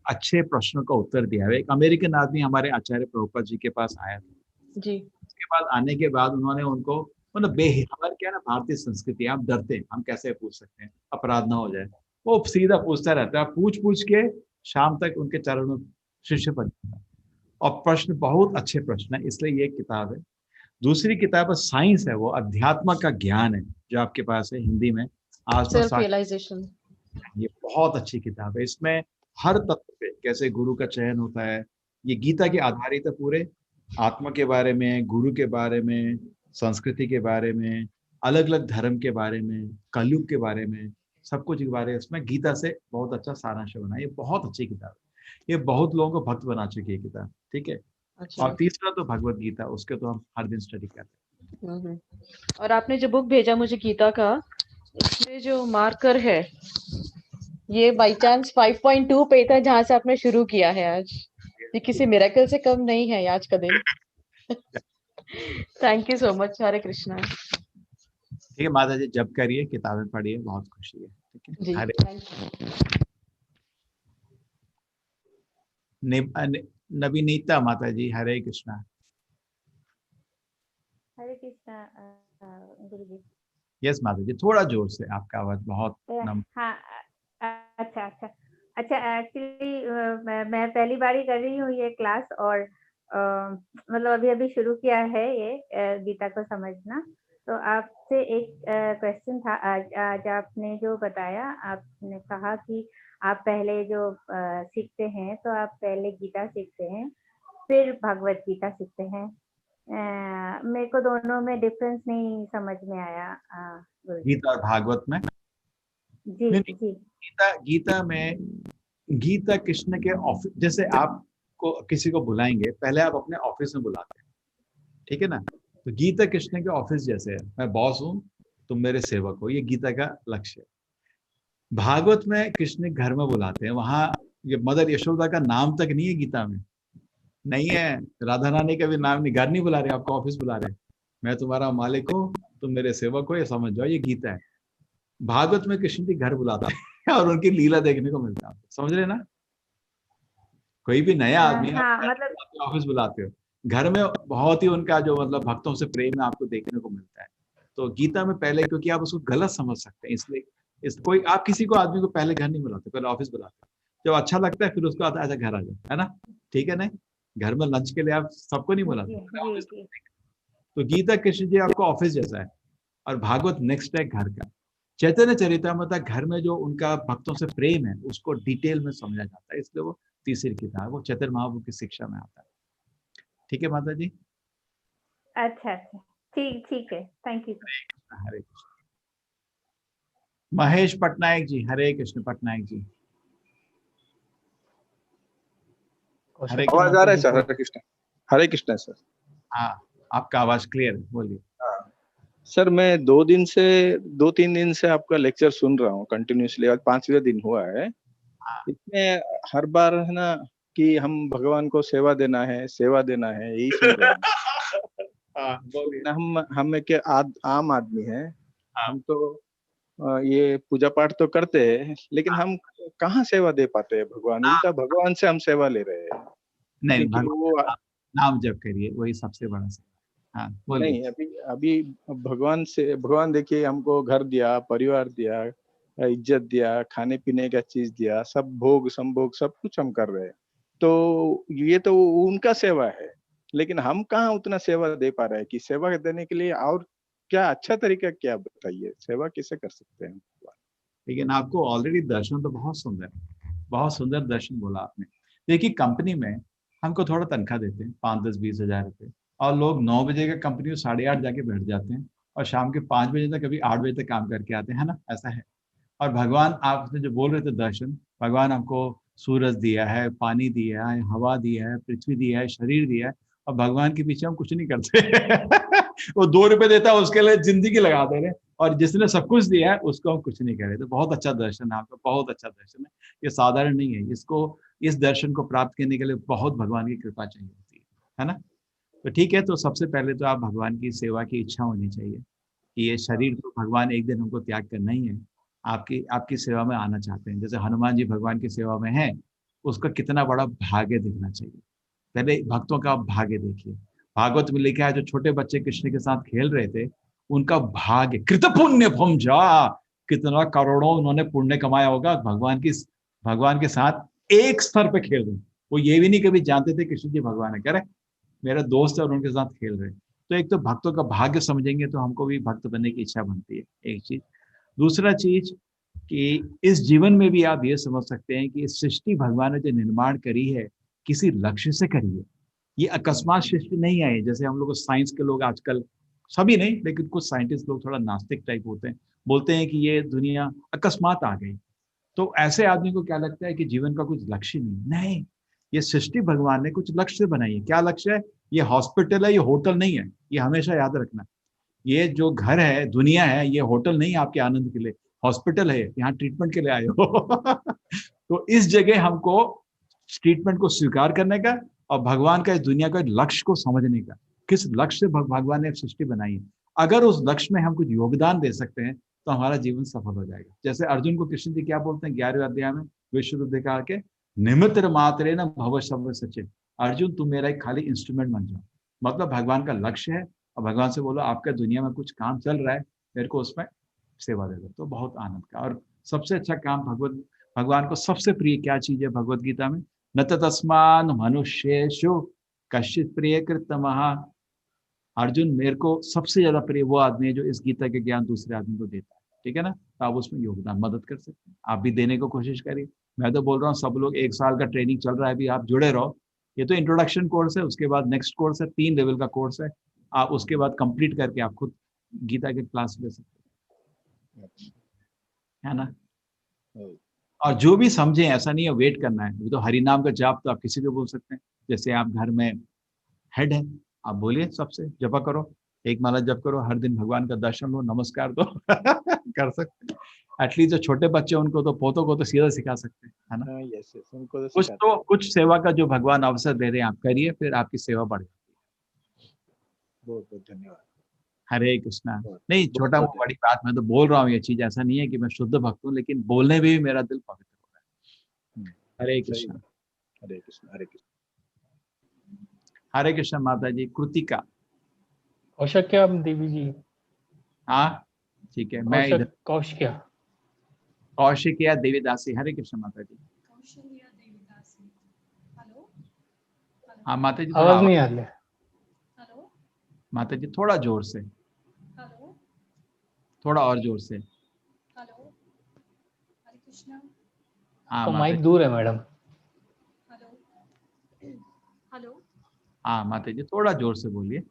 अच्छे प्रश्नों का उत्तर दिया है। एक अमेरिकन आदमी हमारे आचार्य प्रभुपाद जी के पास आया था। जी उसके बाद आने के बाद उन्होंने उनको, मतलब बे हमारे क्या है ना, भारतीय संस्कृति, आप डरते हैं, हम कैसे पूछ सकते हैं, अपराध ना हो जाए। वो सीधा पूछता रहता है, पूछ पूछ के शाम तक उनके चरणों शिष्य बन जाता है। और प्रश्न बहुत अच्छे प्रश्न है, इसलिए ये किताब है। दूसरी किताब साइंस है, वो अध्यात्म का ज्ञान है, जो आपके पास है हिंदी में, आत्म सेल्फ साक्षात्कार। रियलाइजेशन। ये बहुत अच्छी किताब है, इसमें हर तत्व पे कैसे गुरु का चयन होता है, ये गीता के आधारित है पूरे। आत्मा के बारे में, गुरु के बारे में, संस्कृति के बारे में, अलग अलग धर्म के बारे में, कलयुग के बारे में, सब कुछ के बारे में इसमें गीता से बहुत अच्छा सारांश बना है। ये बहुत अच्छी किताब है, ये बहुत लोगों को भक्त बना चुकी है किताब, ठीक है। अच्छा। और तीसरा तो भगवत गीता, उसके तो हम हर दिन स्टडी करते हम्म। और आपने जो बुक भेजा मुझे गीता का, इसमें जो मार्कर है, ये बाई चांस 5.2 पे था जहां से आपने शुरू किया है आज। ये किसी मिरेकल से कम नहीं है आज का दिन। हैं। Thank you so much. Hare Krishna. ठीक है माता जी, जब करिए, किताबें पढ़िए, बहुत खुशी है, ठीक है। जी हरे थैंक यू। नवीनीता माता जी, हरे कृष्णा। हरे कृष्णा गुरु जी। यस माता जी, थोड़ा जोर से, आपका आवाज बहुत नम। हाँ अच्छा अच्छा अच्छा। एक्चुअली मैं पहली बार ही कर रही हूँ ये क्लास, और मतलब अभी अभी शुरू किया है ये गीता को समझना। तो आपसे एक क्वेश्चन था। आज आपने जो बताया, आपने कहा कि आप पहले जो सीखते हैं, तो आप पहले गीता सीखते हैं, फिर भगवत गीता सीखते हैं। मेरे को दोनों में डिफरेंस नहीं समझ में आया गुरुजी। गीता और भागवत में जी नहीं, नहीं, जी। गीता में गीता कृष्ण के ऑफिस, जैसे आपको किसी को बुलाएंगे पहले आप अपने ऑफिस में बुलाते हैं, ठीक है ना। तो गीता कृष्ण के ऑफिस जैसे है, मैं बॉस हूँ, तुम मेरे सेवक हो, ये गीता का लक्ष्य है। भागवत में कृष्ण घर में बुलाते हैं, वहां ये मदर यशोदा का नाम तक नहीं है गीता में, नहीं है, राधा रानी का भी नाम नहीं, घर नहीं बुला रहे, आपको ऑफिस बुला रहे हैं। मैं तुम्हारा मालिक हूँ, तुम मेरे सेवक हो, ये समझ जाओ, ये गीता है। भागवत में कृष्ण जी घर बुलाता है और उनकी लीला देखने को मिलता है, समझ रहे ना। कोई भी नया आदमी आप हाँ घर मतलब बुलाते हो, ऑफिस बुलाते हो, घर में बहुत ही उनका जो मतलब भक्तों से प्रेम है आपको देखने को मिलता है। तो गीता में पहले, क्योंकि आप उसको गलत समझ सकते हैं, इसलिए इस कोई आप किसी को आदमी को पहले घर नहीं बुलाते, पहले ऑफिस बुलाते हैं। जब अच्छा लगता है फिर उसको आता है अच्छा घर आ जाए, है ना, ठीक है ना। घर में लंच के लिए आप सबको नहीं बुलाते, जी पहले जी ऑफिस। जी। तो गीता कृष्ण जी आपको ऑफिस जैसा है, और भागवत नेक्स्ट है घर का। चैतन्य चरितामृत घर में जो उनका भक्तों से प्रेम है उसको डिटेल में समझा जाता है, इसलिए वो तीसरी किताब, वो चैतन्य महाप्रभु की शिक्षा में आता है। ठीक है माता जी। अच्छा अच्छा, ठीक ठीक है, thank you. Hare Krishna. Mahesh Patnaik ji, Hare Krishna Patnaik ji, Hare question Krishna. आवाज आ रहा है जी सर? को। हरे कृष्ण सर। हाँ, आपका आवाज क्लियर है, बोलिए। हाँ सर, मैं 2-3 दिन से आपका लेक्चर सुन रहा हूँ कंटिन्यूसली, आज 5वां दिन हुआ है। हाँ, इसमें हर बार है ना कि हम भगवान को सेवा देना है, सेवा देना है, यही सुन रहे हैं। हाँ, बोलिए। लेकिन हम एक आम आदमी हैं। हाँ, हम तो ये पूजा पाठ तो करते हैं, लेकिन हम कहाँ सेवा दे पाते हैं भगवान, नाम, उल्टा भगवान से हम सेवा ले रहे हैं। नहीं क्योंकि भगवान वो का नाम जप करिए, वही सबसे बड़ा सेवा। हाँ, बोलिए। नहीं, अभी अभी भगवान देखिए हमको घर दिया, परिवार दिया, इज्जत दिया, खाने पीने का चीज दिया, सब भोग संभोग सब कुछ हम कर रहे हैं। तो ये तो उनका सेवा है, लेकिन हम कहाँ उतना सेवा दे पा रहे हैं कि सेवा देने के लिए और क्या अच्छा तरीका, क्या बताइए, सेवा कैसे कर सकते हैं? लेकिन आपको ऑलरेडी दर्शन तो बहुत सुंदर है, बहुत सुंदर दर्शन बोला आपने। देखिए कंपनी में हमको थोड़ा तनख्वाह देते हैं, 5, 10, 20 हजार रुपये, और लोग 9 बजे का कंपनी में 8:30 जाके बैठ जाते हैं, और शाम के 5 बजे तक, कभी 8 बजे तक काम करके आते हैं, है ना, ऐसा है। और भगवान, आपने जो बोल रहे थे दर्शन, भगवान हमको सूरज दिया है, पानी दिया है, हवा दिया है, पृथ्वी दिया है, शरीर दिया है, और भगवान के पीछे हम कुछ नहीं करते। वो 2 रुपए देता है, उसके लिए जिंदगी लगा दे रहे, और जिसने सब कुछ दिया है उसको हम कुछ नहीं कर रहे। तो बहुत अच्छा दर्शन है आपका, बहुत अच्छा दर्शन है, ये साधारण नहीं है। इसको, इस दर्शन को प्राप्त करने के लिए बहुत भगवान की कृपा चाहिए होती है ना। तो ठीक है, तो सबसे पहले तो आप भगवान की सेवा की इच्छा होनी चाहिए कि ये शरीर तो भगवान एक दिन हमको त्याग करना ही है, आपकी आपकी सेवा में आना चाहते हैं। जैसे हनुमान जी भगवान की सेवा में है, उसका कितना बड़ा भाग्य दिखना चाहिए। पहले भक्तों का आप भाग्य देखिए। भागवत में लिखा है, जो छोटे बच्चे कृष्ण के साथ खेल रहे थे, उनका भाग्य, कृत पुण्य भम जा, कितना करोड़ों उन्होंने पुण्य कमाया होगा भगवान के साथ एक स्तर पे खेल रहे। वो ये भी नहीं कभी जानते थे कृष्ण जी भगवान है, कह रहे मेरा दोस्त है और उनके साथ खेल रहे। तो एक तो भक्तों का भाग्य समझेंगे तो हमको भी भक्त बनने की इच्छा बनती है, एक चीज। दूसरा चीज कि इस जीवन में भी आप ये समझ सकते हैं कि इस सृष्टि भगवान ने जो निर्माण करी है, किसी लक्ष्य से करी है। ये अकस्मात सृष्टि नहीं आई, जैसे हम लोग साइंस के लोग आजकल, सभी नहीं लेकिन कुछ साइंटिस्ट लोग थोड़ा नास्तिक टाइप होते हैं, बोलते हैं कि ये दुनिया अकस्मात आ गई। तो ऐसे आदमी को क्या लगता है कि जीवन का कुछ लक्ष्य नहीं। ये सृष्टि भगवान ने कुछ लक्ष्य से बनाई है। क्या लक्ष्य है? ये हॉस्पिटल है, ये होटल नहीं है, ये हमेशा याद रखना। ये जो घर है, दुनिया है, ये होटल नहीं है आपके आनंद के लिए, हॉस्पिटल है, यहाँ ट्रीटमेंट के लिए आए हो। तो इस जगह हमको ट्रीटमेंट को स्वीकार करने का, और भगवान का इस दुनिया का लक्ष्य को समझने का, किस लक्ष्य से भगवान ने सृष्टि बनाई है। अगर उस लक्ष्य में हम कुछ योगदान दे सकते हैं तो हमारा जीवन सफल हो जाएगा। जैसे अर्जुन को कृष्ण जी क्या बोलते हैं 11वें अध्याय में विश्व युद्ध का के, निमित्र मात्रे न भव शब्द सचिन। अर्जुन तुम मेरा एक खाली इंस्ट्रूमेंट बन जाओ, मतलब भगवान का लक्ष्य है, और भगवान से बोलो आपका दुनिया में कुछ काम चल रहा है, मेरे को उसमें सेवा दे दो, तो बहुत आनंद का। और सबसे अच्छा काम भगवान को सबसे प्रिय क्या चीज है भगवत गीता में? न तस्मान मनुष्येषु कश्चित प्रिय कृतमः। अर्जुन, मेरे को सबसे ज्यादा प्रिय वो आदमी है जो इस गीता के ज्ञान दूसरे आदमी को देता है, ठीक है ना। तो आप उसमें योगदान मदद कर सकते हैं, आप भी देने को कोशिश करिए। मैं तो बोल रहा हूँ सब लोग, 1 साल का ट्रेनिंग चल रहा है अभी, आप जुड़े रहो। ये तो इंट्रोडक्शन कोर्स है, उसके बाद नेक्स्ट कोर्स है, 3 लेवल का कोर्स है। आप उसके बाद कंप्लीट करके आप खुद गीता के क्लास ले सकते हैं, है ना। और जो भी समझे, ऐसा नहीं है वेट करना है, वो तो हरि नाम का जाप तो आप किसी को बोल सकते हैं। जैसे आप घर में हेड है, आप बोलिए सबसे जपा करो, 1 माला जप करो, हर दिन भगवान का दर्शन लो, नमस्कार दो कर सकते हैं। एटलीस्ट जो छोटे बच्चे उनको तो, पोतों को तो सीधा सिखा सकते हैं, है ना। यस यस, उनको तो कुछ सिखाते तो कुछ सेवा का जो भगवान अवसर दे रहे हैं आप करिए, फिर आपकी सेवा बढ़ जाती है। बहुत बहुत धन्यवाद। हरे कृष्णा। बहुत नहीं, बहुत छोटा बहुत वो बड़ी बात, मैं तो बोल रहा हूँ ये चीज, ऐसा नहीं है कि मैं शुद्ध भक्त हूँ, लेकिन बोलने में भी मेरा दिल पवित्र हो रहा है। हरे सही कृष्णा। बात। हरे कृष्ण हरे कृष्ण। हरे कृष्णा माता जी। कृतिका। कौशक्या देवी जी। हाँ ठीक है, मैं इधर। कौशिक्या। कौशिकिया देवीदासी। हरे कृष्ण माता जी। हाँ माता जी, थोड़ा आवाज नहीं आ रही है। माता जी थोड़ा जोर से, थोड़ा और जोर से। हाँ तो माता माइक जी। दूर है मैडम। हाँ माता जी, थोड़ा जोर से बोलिए।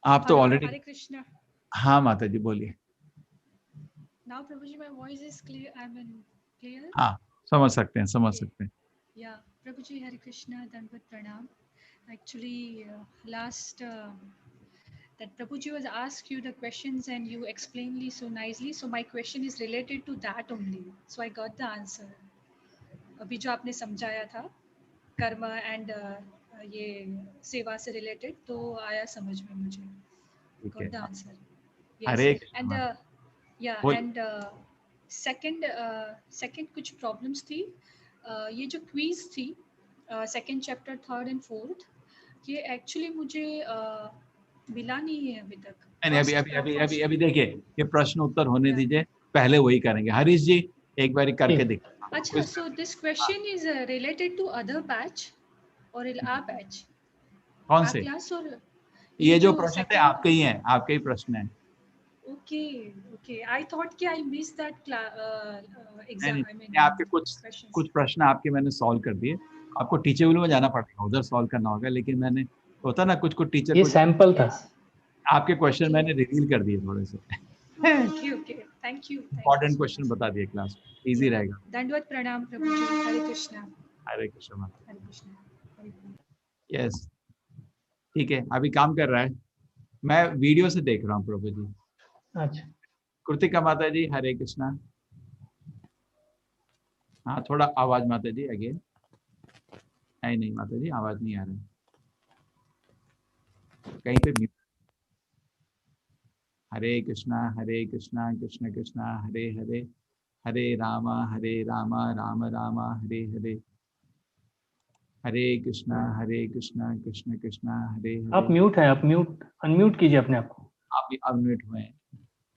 आप तो ऑलरेडी। हरे कृष्णा। हाँ माता जी बोलिए। Now Prabhuji, my voice is clear. I mean clear. हाँ समझ सकते हैं, समझ सकते हैं। Yeah, Prabhuji, Hare Krishna, Dandavat Pranam. Actually, last that Prabhuji was asked you the questions and you explained it so nicely. So my question is related to that only. So I got the answer. अभी जो आपने समझाया था कर्म and ये सेवा से related, तो आया समझ में मुझे। ठीक Got the है। answer. Hare Yes. Krishna And माता। yeah, बोल। and second कुछ प्रॉब्लम्स थी। ये जो क्वीज थी second chapter, third and fourth, ये एक्चुअली मुझे मिला नहीं है अभी तक। नहीं, अभी अभी अभी अभी अभी देखिए, ये प्रश्न उत्तर होने दीजिए, पहले वही करेंगे। हरीश जी एक बार करके दिखा। अच्छा, so this question is related to other batch और आ बैच, कौन आ से? क्लास, और ये जो जो प्रश्न थे सेकंड। आपके ही हैं, आपके ही प्रश्न हैं। ओके ओके, आई थॉट कि आई मिस दैट नहीं एग्जाम, नहीं, आई मीन ये आपके कुछ क्वेश्चंस। प्रश्न आपके मैंने सॉल्व कर दिए। आपको टीचेबल में जाना पड़ेगा, उधर सॉल्व करना होगा, लेकिन मैंने, होता ना कुछ कुछ टीचर ये को सैंपल था। आपके क्वेश्चन Okay. मैंने रिवील कर दिए थोड़े से। Okay okay, thank you important question बता दिए क्लास में, इजी रहेगा। दंडवत प्रणाम प्रभु जी। हरे कृष्णा। हरे कृष्ण माता। हरे कृष्णा। हरे कृष्णा। यस ठीक है, अभी काम कर रहा है, मैं वीडियो से देख रहा हूँ प्रभु जी। अच्छा, कृतिका माता जी हरे कृष्णा। हाँ थोड़ा आवाज माता जी अगेन। नहीं माता जी आवाज नहीं आ रहा है, कहीं पे म्यूट। हरे कृष्णा कृष्ण कृष्ण हरे हरे, हरे राम राम राम हरे हरे, हरे कृष्णा कृष्ण कृष्ण हरे हरे। आप म्यूट हैं, आप म्यूट अनम्यूट कीजिए अपने आप को। आप भी अनम्यूट हुए हैं।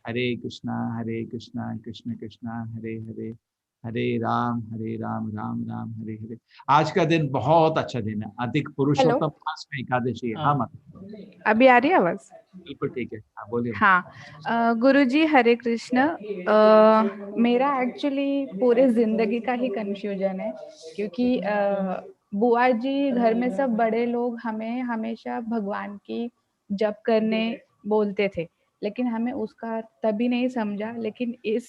हरे कृष्णा कृष्ण कृष्ण हरे हरे, हरे राम राम राम हरे हरे। आज का दिन बहुत अच्छा दिन है, अधिक पुरुषोत्तम मास में एकादशी है। हाँ माता, अभी आ रही है आवाज? बिल्कुल ठीक है, हाँ बोलिए। हाँ, गुरुजी हरे कृष्ण। मेरा एक्चुअली पूरे जिंदगी का ही कंफ्यूजन है, क्योंकि बुआ जी घर में सब बड़े लोग हमें हमेशा भगवान की जप करने बोलते थे, लेकिन हमें उसका तभी नहीं समझा। लेकिन इस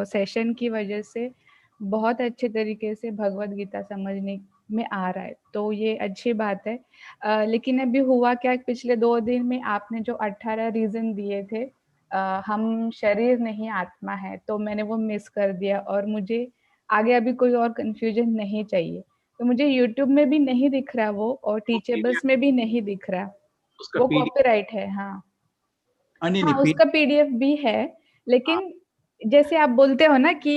सेशन की वजह से बहुत अच्छे तरीके से भगवत गीता समझने में आ रहा है, तो ये अच्छी बात है। लेकिन अभी हुआ क्या, पिछले 2 दिन में आपने जो 18 रीजन दिए थे, हम शरीर नहीं आत्मा है, तो मैंने वो मिस कर दिया, और मुझे आगे अभी कोई और कंफ्यूजन नहीं चाहिए। तो मुझे यूट्यूब में भी नहीं दिख रहा वो, और टीचेबल्स में भी नहीं दिख रहा, उसका वो पीडीएफ। कॉपीराइट है। हाँ नहीं हाँ, नहीं, उसका पीडीएफ भी है, लेकिन जैसे आप बोलते हो ना कि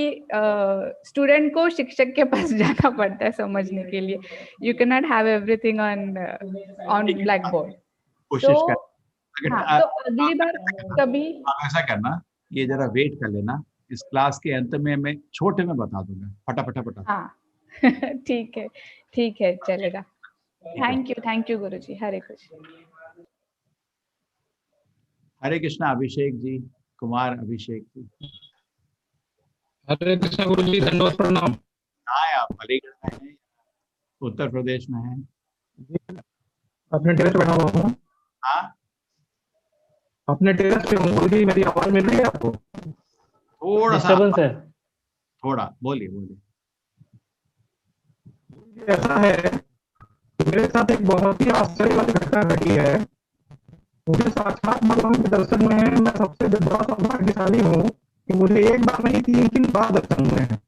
स्टूडेंट को शिक्षक के पास जाना पड़ता है समझने के लिए, you can not have everything on black board. कोशिश कर। हाँ, तो अगली बार कभी आप ऐसा करना, ये जरा वेट कर लेना, इस क्लास के अंत में मैं छोटे में बता दूंगा, फटाफट। हाँ ठीक है, चलेगा। थैंक यू गुरुजी। हरे कृष्ण। हरे कृष्णा अभिषेक जी, कुमार अभिषेक जी। हरे कृष्ण गुरु जी, धन्यवाद, प्रणाम। कहाँ है आप? अलीगढ़ में हैं, उत्तर प्रदेश में हैं? अपने टेरेस पे बैठा हुआ हूँ। हाँ, अपने टेरेस पे हूँ गुरु जी, मेरी आवाज मिल रही है आपको? थोड़ा सा डिस्टर्बेंस है। थोड़ा बोलिए। ऐसा है, मेरे साथ एक बहुत ही आश्चर्य वाली घटना घटी है। मुझे साक्षात भगवान के दर्शन हुए हैं। मैं सबसे बड़ा सौभाग्यशाली हूँ कि मुझे एक बार नहीं 3 बार दर्शन हुए हैं।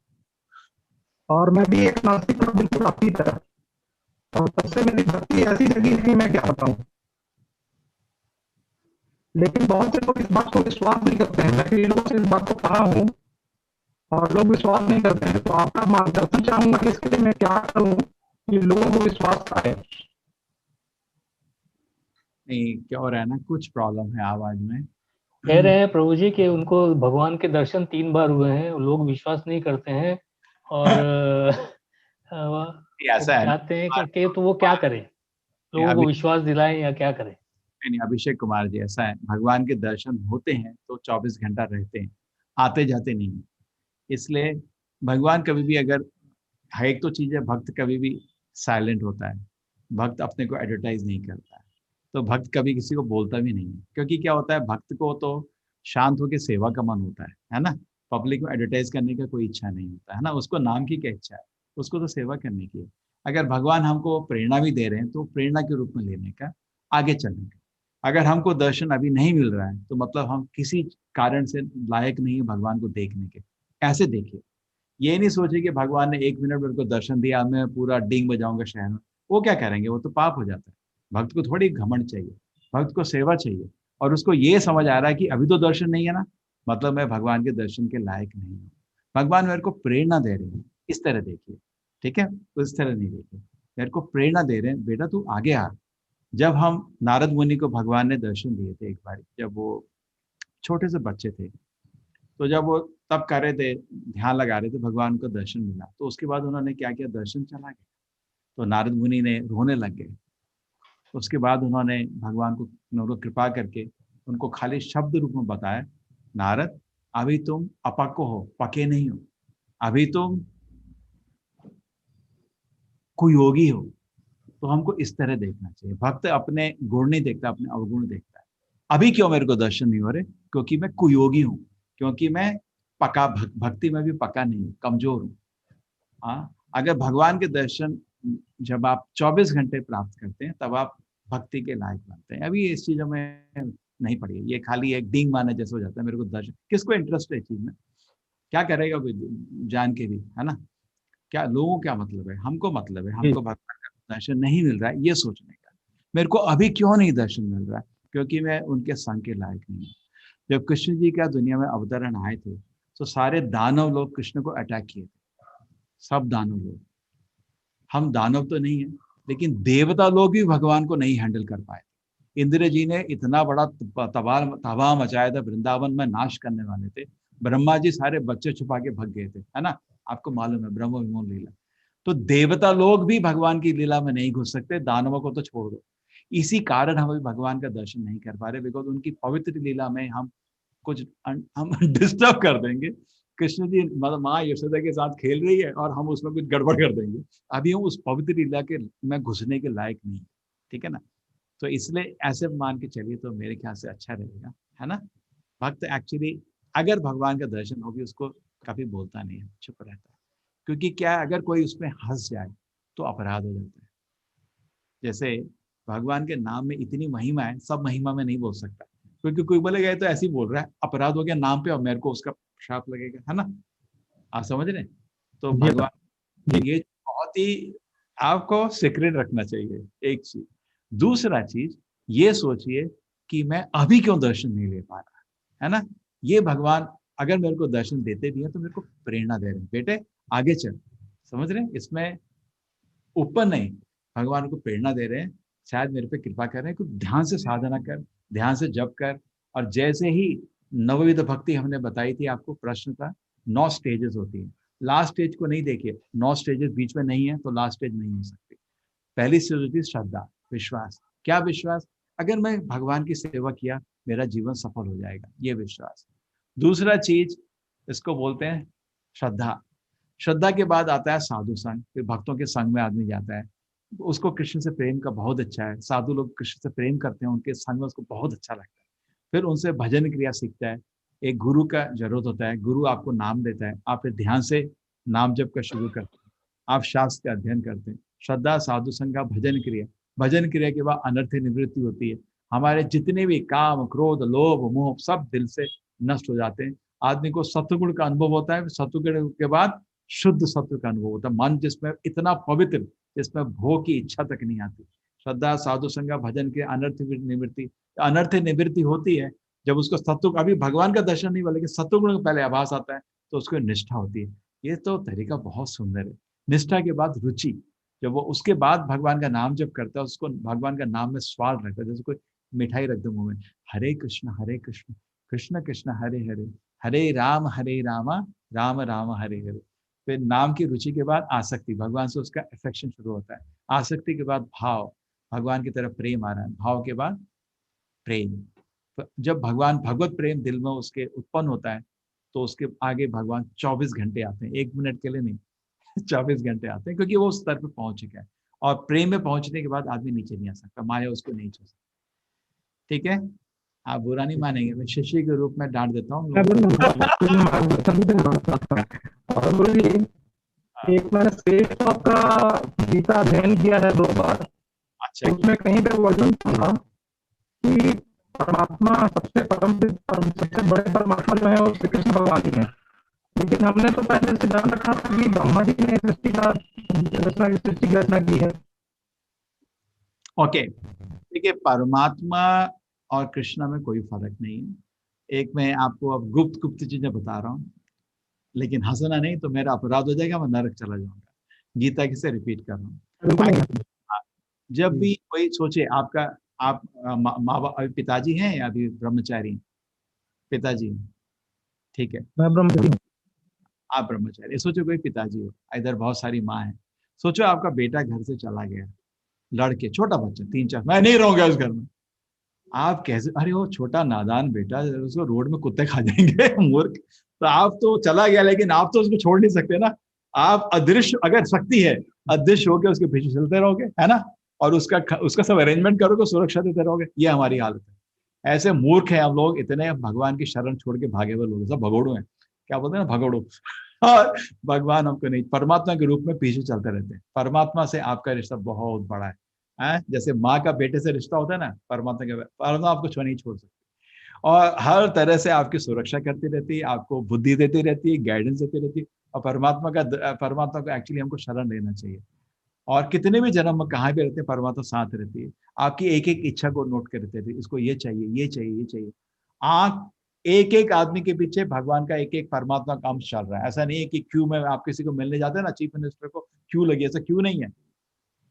और मैं भी एक नास्तिक और बिल्कुल आपकी तरह, और तब से मेरी भक्ति ऐसी जगी है कि मैं क्या बताऊं। लेकिन बहुत से लोग इस बात को विश्वास नहीं करते हैं। मैं कई लोगों से इस बात को कहा हूँ और लोग विश्वास नहीं करते हैं। तो आपका मार्गदर्शन चाहूंगा कि इसके लिए मैं क्या करूं कि लोगों को विश्वास आए। नहीं, क्या हो रहा है ना, कुछ प्रॉब्लम है आवाज में। कह रहे हैं प्रभु जी कि उनको भगवान के दर्शन 3 बार हुए हैं, लोग विश्वास नहीं करते हैं और वो ऐसा है ना, चाहते हैं कि तो वो क्या करें, लोगों को विश्वास दिलाएं या क्या करें? नहीं, अभिषेक कुमार जी, ऐसा है, भगवान के दर्शन होते हैं तो 24 घंटा रहते हैं, आते जाते नहीं है। इसलिए भगवान कभी भी, अगर है एक तो चीज है, भक्त कभी भी साइलेंट होता है, भक्त अपने को एडवर्टाइज नहीं करता है। तो भक्त कभी किसी को बोलता भी नहीं है, क्योंकि क्या होता है, भक्त को तो शांत होकर सेवा का मन होता है ना। पब्लिक में एडवर्टाइज करने का कोई इच्छा नहीं होता है ना, उसको नाम की क्या इच्छा है, उसको तो सेवा करने की है। अगर भगवान हमको प्रेरणा भी दे रहे हैं तो प्रेरणा के रूप में लेने का, आगे चलने का। अगर हमको दर्शन अभी नहीं मिल रहा है तो मतलब हम किसी कारण से लायक नहीं है भगवान को देखने के। ऐसे देखिए, ये नहीं सोचिए कि भगवान ने 1 मिनट मेरे को दर्शन दिया, मैं पूरा डींग बजाऊंगा शहर में। वो क्या करेंगे, वो तो पाप हो जाता है। भक्त को थोड़ी घमंड चाहिए, भक्त को सेवा चाहिए। और उसको ये समझ आ रहा है कि अभी तो दर्शन नहीं है ना, मतलब मैं भगवान के दर्शन के लायक नहीं हूँ। भगवान मेरे को प्रेरणा दे रहे हैं, इस तरह देखिए, ठीक है? तो इस तरह नहीं देखिए, मेरे को प्रेरणा दे रहे हैं, बेटा तू आगे आ। जब हम नारद मुनि को भगवान ने दर्शन दिए थे एक बार, जब वो छोटे से बच्चे थे, तो जब वो तब कर रहे थे, ध्यान लगा रहे थे, भगवान को दर्शन मिला, तो उसके बाद उन्होंने क्या किया, दर्शन चला गया। तो नारद मुनि ने रोने लग गए। उसके बाद उन्होंने भगवान को, उनको कृपा करके उनको खाली शब्द रूप में बताया, नारद अभी तुम अपक्व हो, पके नहीं हो, अभी तुम कुयोगी हो। तो हमको इस तरह देखना चाहिए। भक्त अपने गुण नहीं देखता, अपने अवगुण देखता है। अभी क्यों मेरे को दर्शन नहीं हो रहे? क्योंकि मैं कुयोगी हूँ, क्योंकि मैं पका भक्ति में भी पका नहीं हूँ, कमजोर हूँ। हाँ, अगर भगवान के दर्शन जब आप 24 घंटे प्राप्त करते हैं तब आप भक्ति के लायक बनते हैं। अभी इस चीजों में नहीं पड़ी है, ये खाली एक डींग मारने जैसे हो जाता है। मेरे को दर्शन, किसको इंटरेस्ट है इस चीज में? क्या करेगा कोई जान के भी, है ना? क्या लोगों, क्या मतलब है? हमको मतलब है, हमको भगवान का दर्शन नहीं मिल रहा है, ये सोचने का। मेरे को अभी क्यों नहीं दर्शन मिल रहा है? क्योंकि मैं उनके संग के लायक नहीं हूँ। जब कृष्ण जी का दुनिया में अवतरण आए थे तो सारे दानव लोग कृष्ण को अटैक किए थे, सब दानव लोग। हम दानव तो नहीं है, लेकिन देवता लोग भी भगवान को नहीं हैंडल कर पाए। इंद्र जी ने इतना बड़ा तबाह मचाया था, वृंदावन में नाश करने वाले थे। ब्रह्मा जी सारे बच्चे छुपा के भग गए थे, है ना? आपको मालूम है, ब्रह्म विमोह लीला। तो देवता लोग भी भगवान की लीला में नहीं घुस सकते, दानवों को तो छोड़ दो। इसी कारण हम अभी भगवान का दर्शन नहीं कर पा रहे, बिकॉज उनकी पवित्र लीला में हम कुछ हम डिस्टर्ब कर देंगे। कृष्ण जी मतलब माँ यशोदा के साथ खेल रही है और हम उसमें कुछ गड़बड़ कर देंगे। अभी हम उस पवित्र लीला के में घुसने के लायक नहीं, ठीक है ना? तो इसलिए ऐसे मान के चलिए तो मेरे ख्याल से अच्छा रहेगा, है ना? भक्त एक्चुअली अगर भगवान का दर्शन हो भी उसको कभी बोलता नहीं है, चुप रहता है। क्योंकि क्या है, अगर कोई उसमें हंस जाए तो अपराध हो जाता है। जैसे भगवान के नाम में इतनी महिमा है, सब महिमा में नहीं बोल सकता, क्योंकि कोई बोलेगा ये तो ऐसे ही बोल रहा है, अपराध हो गया नाम पे और मेरे को उसका श्राप लगेगा, है ना? आप समझ रहे? तो भगवान ये बहुत ही आपको सीक्रेट रखना चाहिए, एक चीज। दूसरा चीज, ये सोचिए कि मैं अभी क्यों दर्शन नहीं ले पा रहा, है ना? ये भगवान अगर मेरे को दर्शन देते भी हैं तो मेरे को प्रेरणा दे रहे हैं, बेटे आगे चल। समझ रहे हैं? इसमें ऊपर नहीं, भगवान को प्रेरणा दे रहे हैं, शायद मेरे पे कृपा कर रहे हैं कि ध्यान से साधना कर, ध्यान से जप कर। और जैसे ही नवविध भक्ति हमने बताई थी आपको, प्रश्न था 9 स्टेजेस होती है। लास्ट स्टेज को नहीं देखिए, 9 स्टेजेस बीच में नहीं है तो लास्ट स्टेज नहीं हो सकती। पहली स्टेज होती है श्रद्धा, विश्वास। क्या विश्वास? अगर मैं भगवान की सेवा किया मेरा जीवन सफल हो जाएगा, ये विश्वास। दूसरा चीज इसको बोलते हैं श्रद्धा। श्रद्धा के बाद आता है साधु संग, फिर भक्तों के संग में आदमी जाता है, उसको कृष्ण से प्रेम का बहुत अच्छा है, साधु लोग कृष्ण से प्रेम करते हैं, उनके संग में उसको बहुत अच्छा लगता है। फिर उनसे भजन क्रिया सीखता है। एक गुरु का जरूरत होता है, गुरु आपको नाम देता है, आप फिर ध्यान से नाम जप का शुरू करते हैं, आप शास्त्र का अध्ययन करते हैं। श्रद्धा, साधु संग का भजन क्रिया, भजन क्रिया के बाद अनर्थ निवृत्ति होती है। हमारे जितने भी काम, क्रोध, लोभ, मोह सब दिल से नष्ट हो जाते हैं। आदमी को सत्वगुण का अनुभव होता है, सत्वगुण के बाद शुद्ध सत्व का अनुभव होता है। मन जिसमें इतना पवित्र, जिसमें भोग की इच्छा तक नहीं आती। श्रद्धा, साधु संग, भजन के अनर्थ निवृत्ति। अनर्थ निवृत्ति होती है जब उसको सत्व, अभी भगवान का दर्शन नहीं हुआ लेकिन सत्वगुण का पहले आभास आता है तो उसको निष्ठा होती है। ये तो तरीका बहुत सुंदर है। निष्ठा के बाद रुचि, जब वो उसके बाद भगवान का नाम जब करता है, उसको भगवान का नाम में स्वाद रखता है, जैसे कोई मिठाई रख दो मुंह में, हरे कृष्ण कृष्ण कृष्ण हरे हरे, हरे राम राम राम हरे हरे। फिर नाम की रुचि के बाद आसक्ति, भगवान से उसका अफेक्शन शुरू होता है। आसक्ति के बाद भाव, भगवान की तरफ प्रेम आ रहा है। भाव के बाद प्रेम। जब भगवान भगवत प्रेम दिल में उसके उत्पन्न होता है तो उसके आगे भगवान 24 घंटे आते हैं, 1 मिनट के लिए नहीं 24 घंटे आते हैं, क्योंकि वो उस स्तर पर पहुंच चुका है। और प्रेम में पहुंचने के बाद आदमी नीचे नहीं आ सकता, माया उसको नहीं छू सकती। ठीक है, आप बुरा नहीं मानेंगे, मैं शिष्य के रूप में डांट देता हूँ। और बोलिए, एक मैंने श्रेष्ठ का गीता अध्ययन किया है 2 बार। अच्छा, उसमें कहीं पे वर्णन था कि परमात्मा सबसे सबसे बड़े परमात्मा जो है वो श्री कृष्ण भगवान ही है। लेकिन हमने तो पहले से जान रखा था कि ब्रह्मा जी ने सृष्टि की रचना की है। ओके, देखिए परमात्मा और कृष्ण में कोई फर्क नहीं है। एक मैं आपको अब गुप्त चीजें बता रहा हूँ, लेकिन हंसना नहीं तो मेरा अपराध हो जाएगा, मैं नरक चला जाऊंगा। गीता की से रिपीट कर रहा हूँ। जब भी कोई सोचे, आपका आप माँ बाप पिताजी हैं या अभी ब्रह्मचारी? पिताजी, ठीक है, आप ब्रह्मचारी। सोचो कोई पिताजी हो, इधर बहुत सारी माँ है। सोचो आपका बेटा घर से चला गया, लड़के, छोटा बच्चा 3-4, मैं नहीं रहूंगा उस घर में। आप कैसे, अरे वो छोटा नादान बेटा, उसको रोड में कुत्ते खा जाएंगे मूर्ख। तो आप तो चला गया, लेकिन आप तो उसको छोड़ नहीं सकते ना। आप अदृश्य, अगर शक्ति है, अदृश्य होकर उसके पीछे चलते रहोगे, है ना, और उसका सब अरेंजमेंट करोगे, सुरक्षा देते रहोगे। ये हमारी हालत है। ऐसे मूर्ख हैं हम लोग, इतने भगवान की शरण छोड़ के भागे हुए लोग, सब भगोड़ू हैं, क्या बोलते हैं ना, भगोड़ू। और भगवान हमको नहीं, परमात्मा के रूप में पीछे चलते रहते हैं। परमात्मा से आपका रिश्ता बहुत बड़ा है। जैसे माँ का बेटे से रिश्ता होता है ना, परमात्मा आपको नहीं छोड़ सकती, और हर तरह से आपकी सुरक्षा करती रहती है, आपको बुद्धि देती रहती है, गाइडेंस देती रहती है। और परमात्मा को एक्चुअली हमको शरण लेना चाहिए। और कितने भी जन्म में कहाँ भी रहते हैं, परमात्मा साथ रहती है। आपकी एक एक इच्छा को नोट करते थे, इसको ये चाहिए, ये चाहिए, ये चाहिए। आंख, एक एक आदमी के पीछे भगवान का एक एक परमात्मा काम चल रहा है। ऐसा नहीं है कि क्यू में आप किसी को मिलने जाते हैं ना, चीफ मिनिस्टर को क्यू लगी, ऐसा क्यू नहीं है।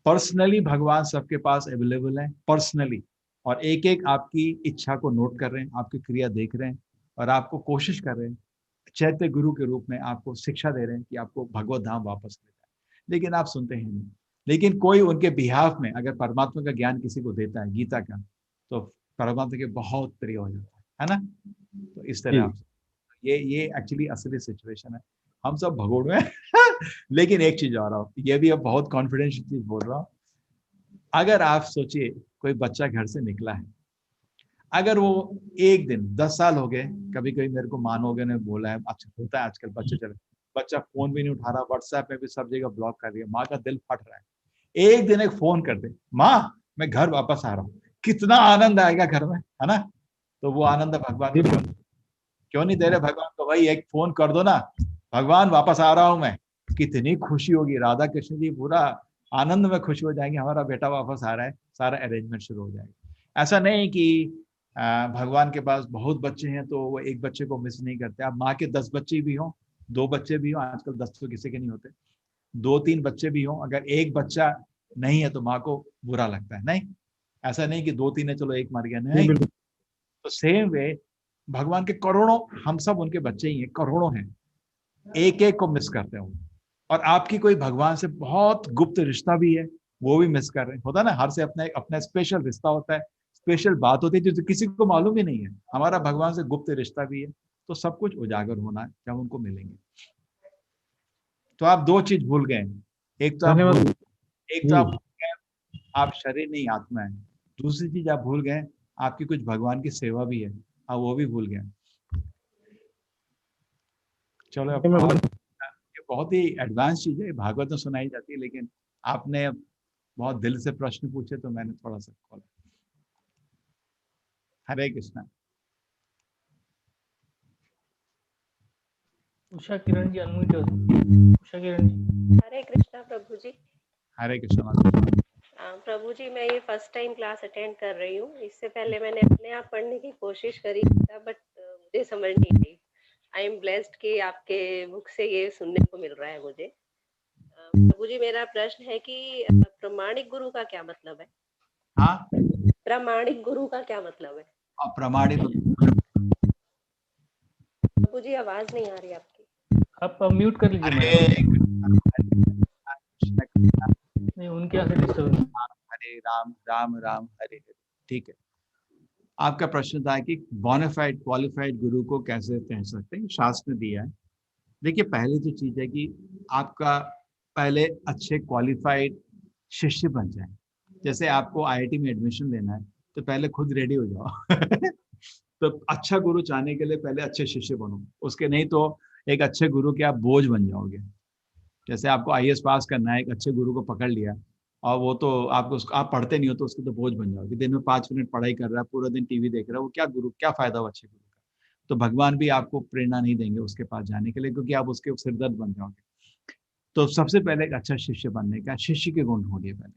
पर्सनली भगवान सबके पास अवेलेबल है, पर्सनली। और एक एक आपकी इच्छा को नोट कर रहे हैं, आपकी क्रिया देख रहे हैं, और आपको कोशिश कर रहे हैं, चैत्य गुरु के रूप में आपको शिक्षा दे रहे हैं कि आपको भगवत धाम वापस ले जाए। लेकिन आप सुनते हैं नहीं। लेकिन कोई उनके बिहाफ में अगर परमात्मा का ज्ञान किसी को देता है, गीता का, तो परमात्मा के बहुत प्रिय हो जाता है ना। तो इस तरह ये एक्चुअली असली सिचुएशन है। हम सब भगोड़े हैं। लेकिन एक चीज आ रहा हूँ, ये भी अब बहुत कॉन्फिडेंशियल चीज बोल रहा हूँ। अगर आप सोचिए कोई बच्चा घर से निकला है, अगर वो एक दिन 10 साल हो गए, कभी कभी मेरे को मानोगे ने बोला है, अच्छा होता है आजकल, बच्चा फोन भी नहीं उठा रहा, व्हाट्सएप में भी सब जगह ब्लॉक कर दिया, माँ का दिल फट रहा है। एक दिन एक फोन कर दे, माँ मैं घर वापस आ रहा हूँ, कितना आनंद आएगा घर में, है ना। तो वो आनंद भगवान को क्यों नहीं दे रहे भगवान को? भाई एक फोन कर दो ना, भगवान वापस आ रहा हूं मैं, कितनी खुशी होगी। राधा कृष्ण जी पूरा आनंद में खुश हो जाएंगे, हमारा बेटा वापस आ रहा है, सारा अरेंजमेंट शुरू हो जाएगा। ऐसा नहीं कि भगवान के पास बहुत बच्चे हैं तो वो एक बच्चे को मिस नहीं करते। आप माँ के 10 बच्चे भी हों, 2 बच्चे भी हों, आजकल 10 तो किसी के नहीं होते, 2-3 बच्चे भी हों, अगर एक बच्चा नहीं है तो माँ को बुरा लगता है। नहीं, ऐसा नहीं कि 2-3 है चलो एक मर गया, नहीं। तो सेम वे भगवान के करोड़ों, हम सब उनके बच्चे ही हैं, करोड़ों हैं, एक एक को मिस करते हैं वो। और आपकी कोई भगवान से बहुत गुप्त रिश्ता भी है, वो भी मिस कर रहे हैं। होता है ना, हर से अपना अपना स्पेशल रिश्ता होता है, स्पेशल बात होती है जो किसी को मालूम ही नहीं है। हमारा भगवान से गुप्त रिश्ता भी है, तो सब कुछ उजागर होना है जब उनको मिलेंगे। तो आप दो चीज भूल गए, एक तो आप धन्यवाद एक तो आप भूल गए आप शरीर नहीं आत्मा है, दूसरी चीज आप भूल गए आपकी कुछ भगवान की सेवा भी है, आप वो भी भूल गए। चलो अब धन्यवाद। ये बहुत ही एडवांस चीज है, भागवत में सुनाई जाती है, लेकिन आपने बहुत दिल से प्रश्न पूछे तो मैंने थोड़ा सा खोला। हरे कृष्णा। उषा किरण जी अनम्यूट हो। उषा किरण जी। हरे कृष्णा प्रभु जी। हरे कृष्णा। प्रभु जी, मैं ये फर्स्ट टाइम क्लास अटेंड कर रही हूँ। इससे पहले मैंने अपने आप पढ़ने की कोशिश करी था, बट मुझे समझ नहीं आई। आई एम ब्लेस्ड कि आपके बुक से ये सुनने को मिल रहा है मुझे। प्रभु जी, मेरा प्रश्न है कि प्रामाणिक गुरु का क्या मतलब है? हाँ, प्रामाणिक गुरु का क्या मतलब है? अप्रामाणिक। प्रभु जी, आवाज नहीं आ रही आपकी। आप म्यूट कर लीजिए मैडम। हरे कृष्णा। नहीं, उनके यहाँ से डिस्टर्ब। हरे राम राम राम हरे हरे। ठीक है, आपका प्रश्न था कि बोनाफाइड क्वालिफाइड गुरु को कैसे कह सकते हैं, शास्त्र ने दिया है। देखिए, पहली तो चीज है कि आपका पहले अच्छे क्वालिफाइड शिष्य बन जाए। जैसे आपको आईआईटी में एडमिशन लेना है तो पहले खुद रेडी हो जाओ तो अच्छा गुरु चाहने के लिए पहले अच्छे शिष्य बनो, उसके नहीं तो एक अच्छे गुरु के आप बोझ बन जाओगे। जैसे आपको आईएएस पास करना है, एक अच्छे गुरु को पकड़ लिया और वो तो आपको आप पढ़ते नहीं हो तो उसके तो बोझ बन जाओगे। दिन में 5 मिनट पढ़ाई कर रहा है, पूरा दिन टीवी देख रहा है, वो क्या गुरु, क्या फायदा हो अच्छे गुरु का। तो भगवान भी आपको प्रेरणा नहीं देंगे उसके पास जाने के लिए, क्योंकि आप उसके सिरदर्द बन जाओगे। तो सबसे पहले एक अच्छा शिष्य बनने का शिष्य के गुण ढूंढिए पहले।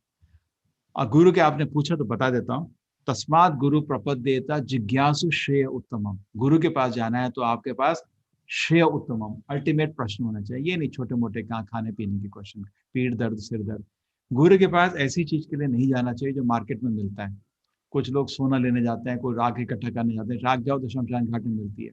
और गुरु के आपने पूछा तो बता देता हूँ, तस्मात गुरु प्रपद्येता जिज्ञासु श्रेय उत्तमम। गुरु के पास जाना है तो आपके पास श्रेय उत्तमम, अल्टीमेट प्रश्न होना चाहिए। ये नहीं छोटे मोटे कहाँ खाने पीने के क्वेश्चन, पीठ दर्द, सिर दर्द। गुरु के पास ऐसी चीज के लिए नहीं जाना चाहिए जो मार्केट में मिलता है। कुछ लोग सोना लेने जाते हैं, कोई राख इकट्ठा करने जाते हैं। राख जाओ तो शमशान घाट में मिलती है,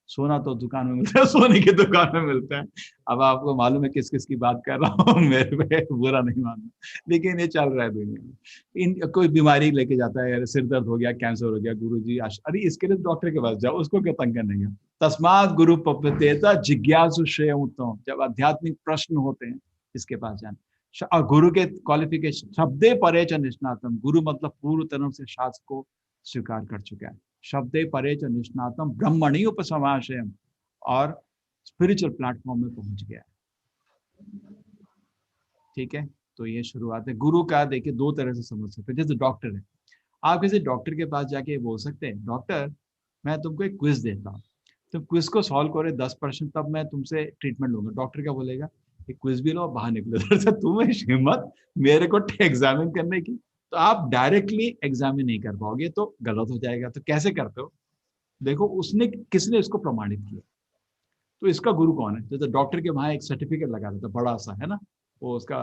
सोना तो दुकान में मिलता है, सोने की दुकान में मिलता है। अब आपको मालूम है किस किस की बात कर रहा हूँ मेरे पे बुरा नहीं मानना, लेकिन ये चल रहा है दुनिया में। इन कोई बीमारी लेके जाता है, सिर दर्द हो गया, कैंसर हो गया, गुरुजी अरे इसके लिए डॉक्टर के पास जाओ, उसको क्या तंग करने का। तस्मात गुरु प्रपद्येता जिज्ञासु श्रेय उत्तमम। जब आध्यात्मिक प्रश्न होते हैं इसके पास जाना। और गुरु के क्वालिफिकेशन, शब्दे परे च निष्णातम। गुरु मतलब पूर्व तरफ से शास्त्र को स्वीकार कर चुका है। शब्दे परे च निष्णातम ब्रह्मणि उपसमाशयम, और स्पिरिचुअल प्लेटफॉर्म में पहुंच गया है। ठीक है, तो ये शुरुआत है। गुरु का देखिए दो तरह से समझ सकते हैं। जैसे डॉक्टर है, आप किसी डॉक्टर के पास जाके बोल सकते हैं, डॉक्टर मैं तुमको एक क्विज देता हूँ, तुम क्विज को सॉल्व करो 10 प्रश्न, तब मैं तुमसे ट्रीटमेंट लूंगा। डॉक्टर क्या बोलेगा, एक क्विज भी लो बाहर निकलो। तुम्हें हिम्मत मेरे को एग्जामिन करने की, तो आप डायरेक्टली एग्जामिन नहीं कर पाओगे, तो गलत हो जाएगा। तो कैसे करते हो, देखो उसने किसने इसको प्रमाणित किया, तो इसका गुरु कौन है। जैसे डॉक्टर के वहां एक सर्टिफिकेट लगा रहता है बड़ा सा, है ना, वो उसका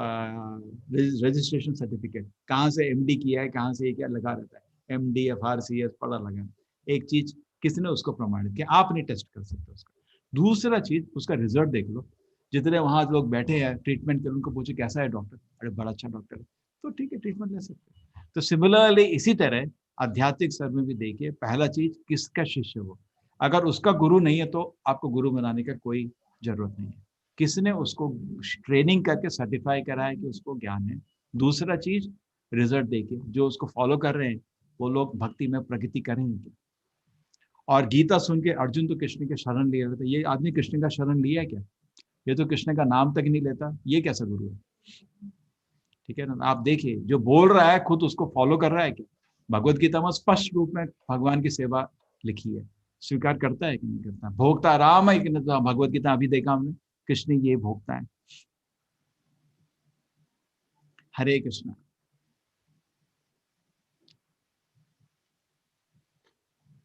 रजिस्ट्रेशन सर्टिफिकेट, कहाँ से एमडी किया है, कहाँ से ये क्या लगा रहता है, एमडी FRCS पढ़ा लगा। एक चीज किसने उसको प्रमाणित किया, आप नहीं टेस्ट कर सकते उसका। दूसरा चीज उसका रिजल्ट देख लो। जितने वहां लोग बैठे हैं ट्रीटमेंट के, उनको पूछे कैसा है डॉक्टर, अरे बड़ा अच्छा डॉक्टर है, तो ठीक है ट्रीटमेंट ले सकते हैं। तो सिमिलरली इसी तरह आध्यात्मिक स्तर में भी देखिए, पहला चीज किसका शिष्य हो। अगर उसका गुरु नहीं है तो आपको गुरु बनाने का कोई जरूरत नहीं है। किसने उसको ट्रेनिंग करके सर्टिफाई करा है कि उसको ज्ञान है। दूसरा चीज रिजल्ट देखिए, जो उसको फॉलो कर रहे हैं वो लोग भक्ति में प्रगति करेंगे। और गीता सुन के अर्जुन तो कृष्ण के शरण लिए रहते, ये आदमी कृष्ण का शरण लिया है क्या, ये तो कृष्ण का नाम तक नहीं लेता, ये कैसा गुरु है। ठीक है ना, आप देखिए जो बोल रहा है खुद उसको फॉलो कर रहा है क्या। भगवत गीता में स्पष्ट रूप में भगवान की सेवा लिखी है, स्वीकार करता है कि नहीं करता। भोगता राम है कि नहीं, तो भगवत गीता अभी देखा हमने, कृष्ण ये भोगता है। हरे कृष्ण।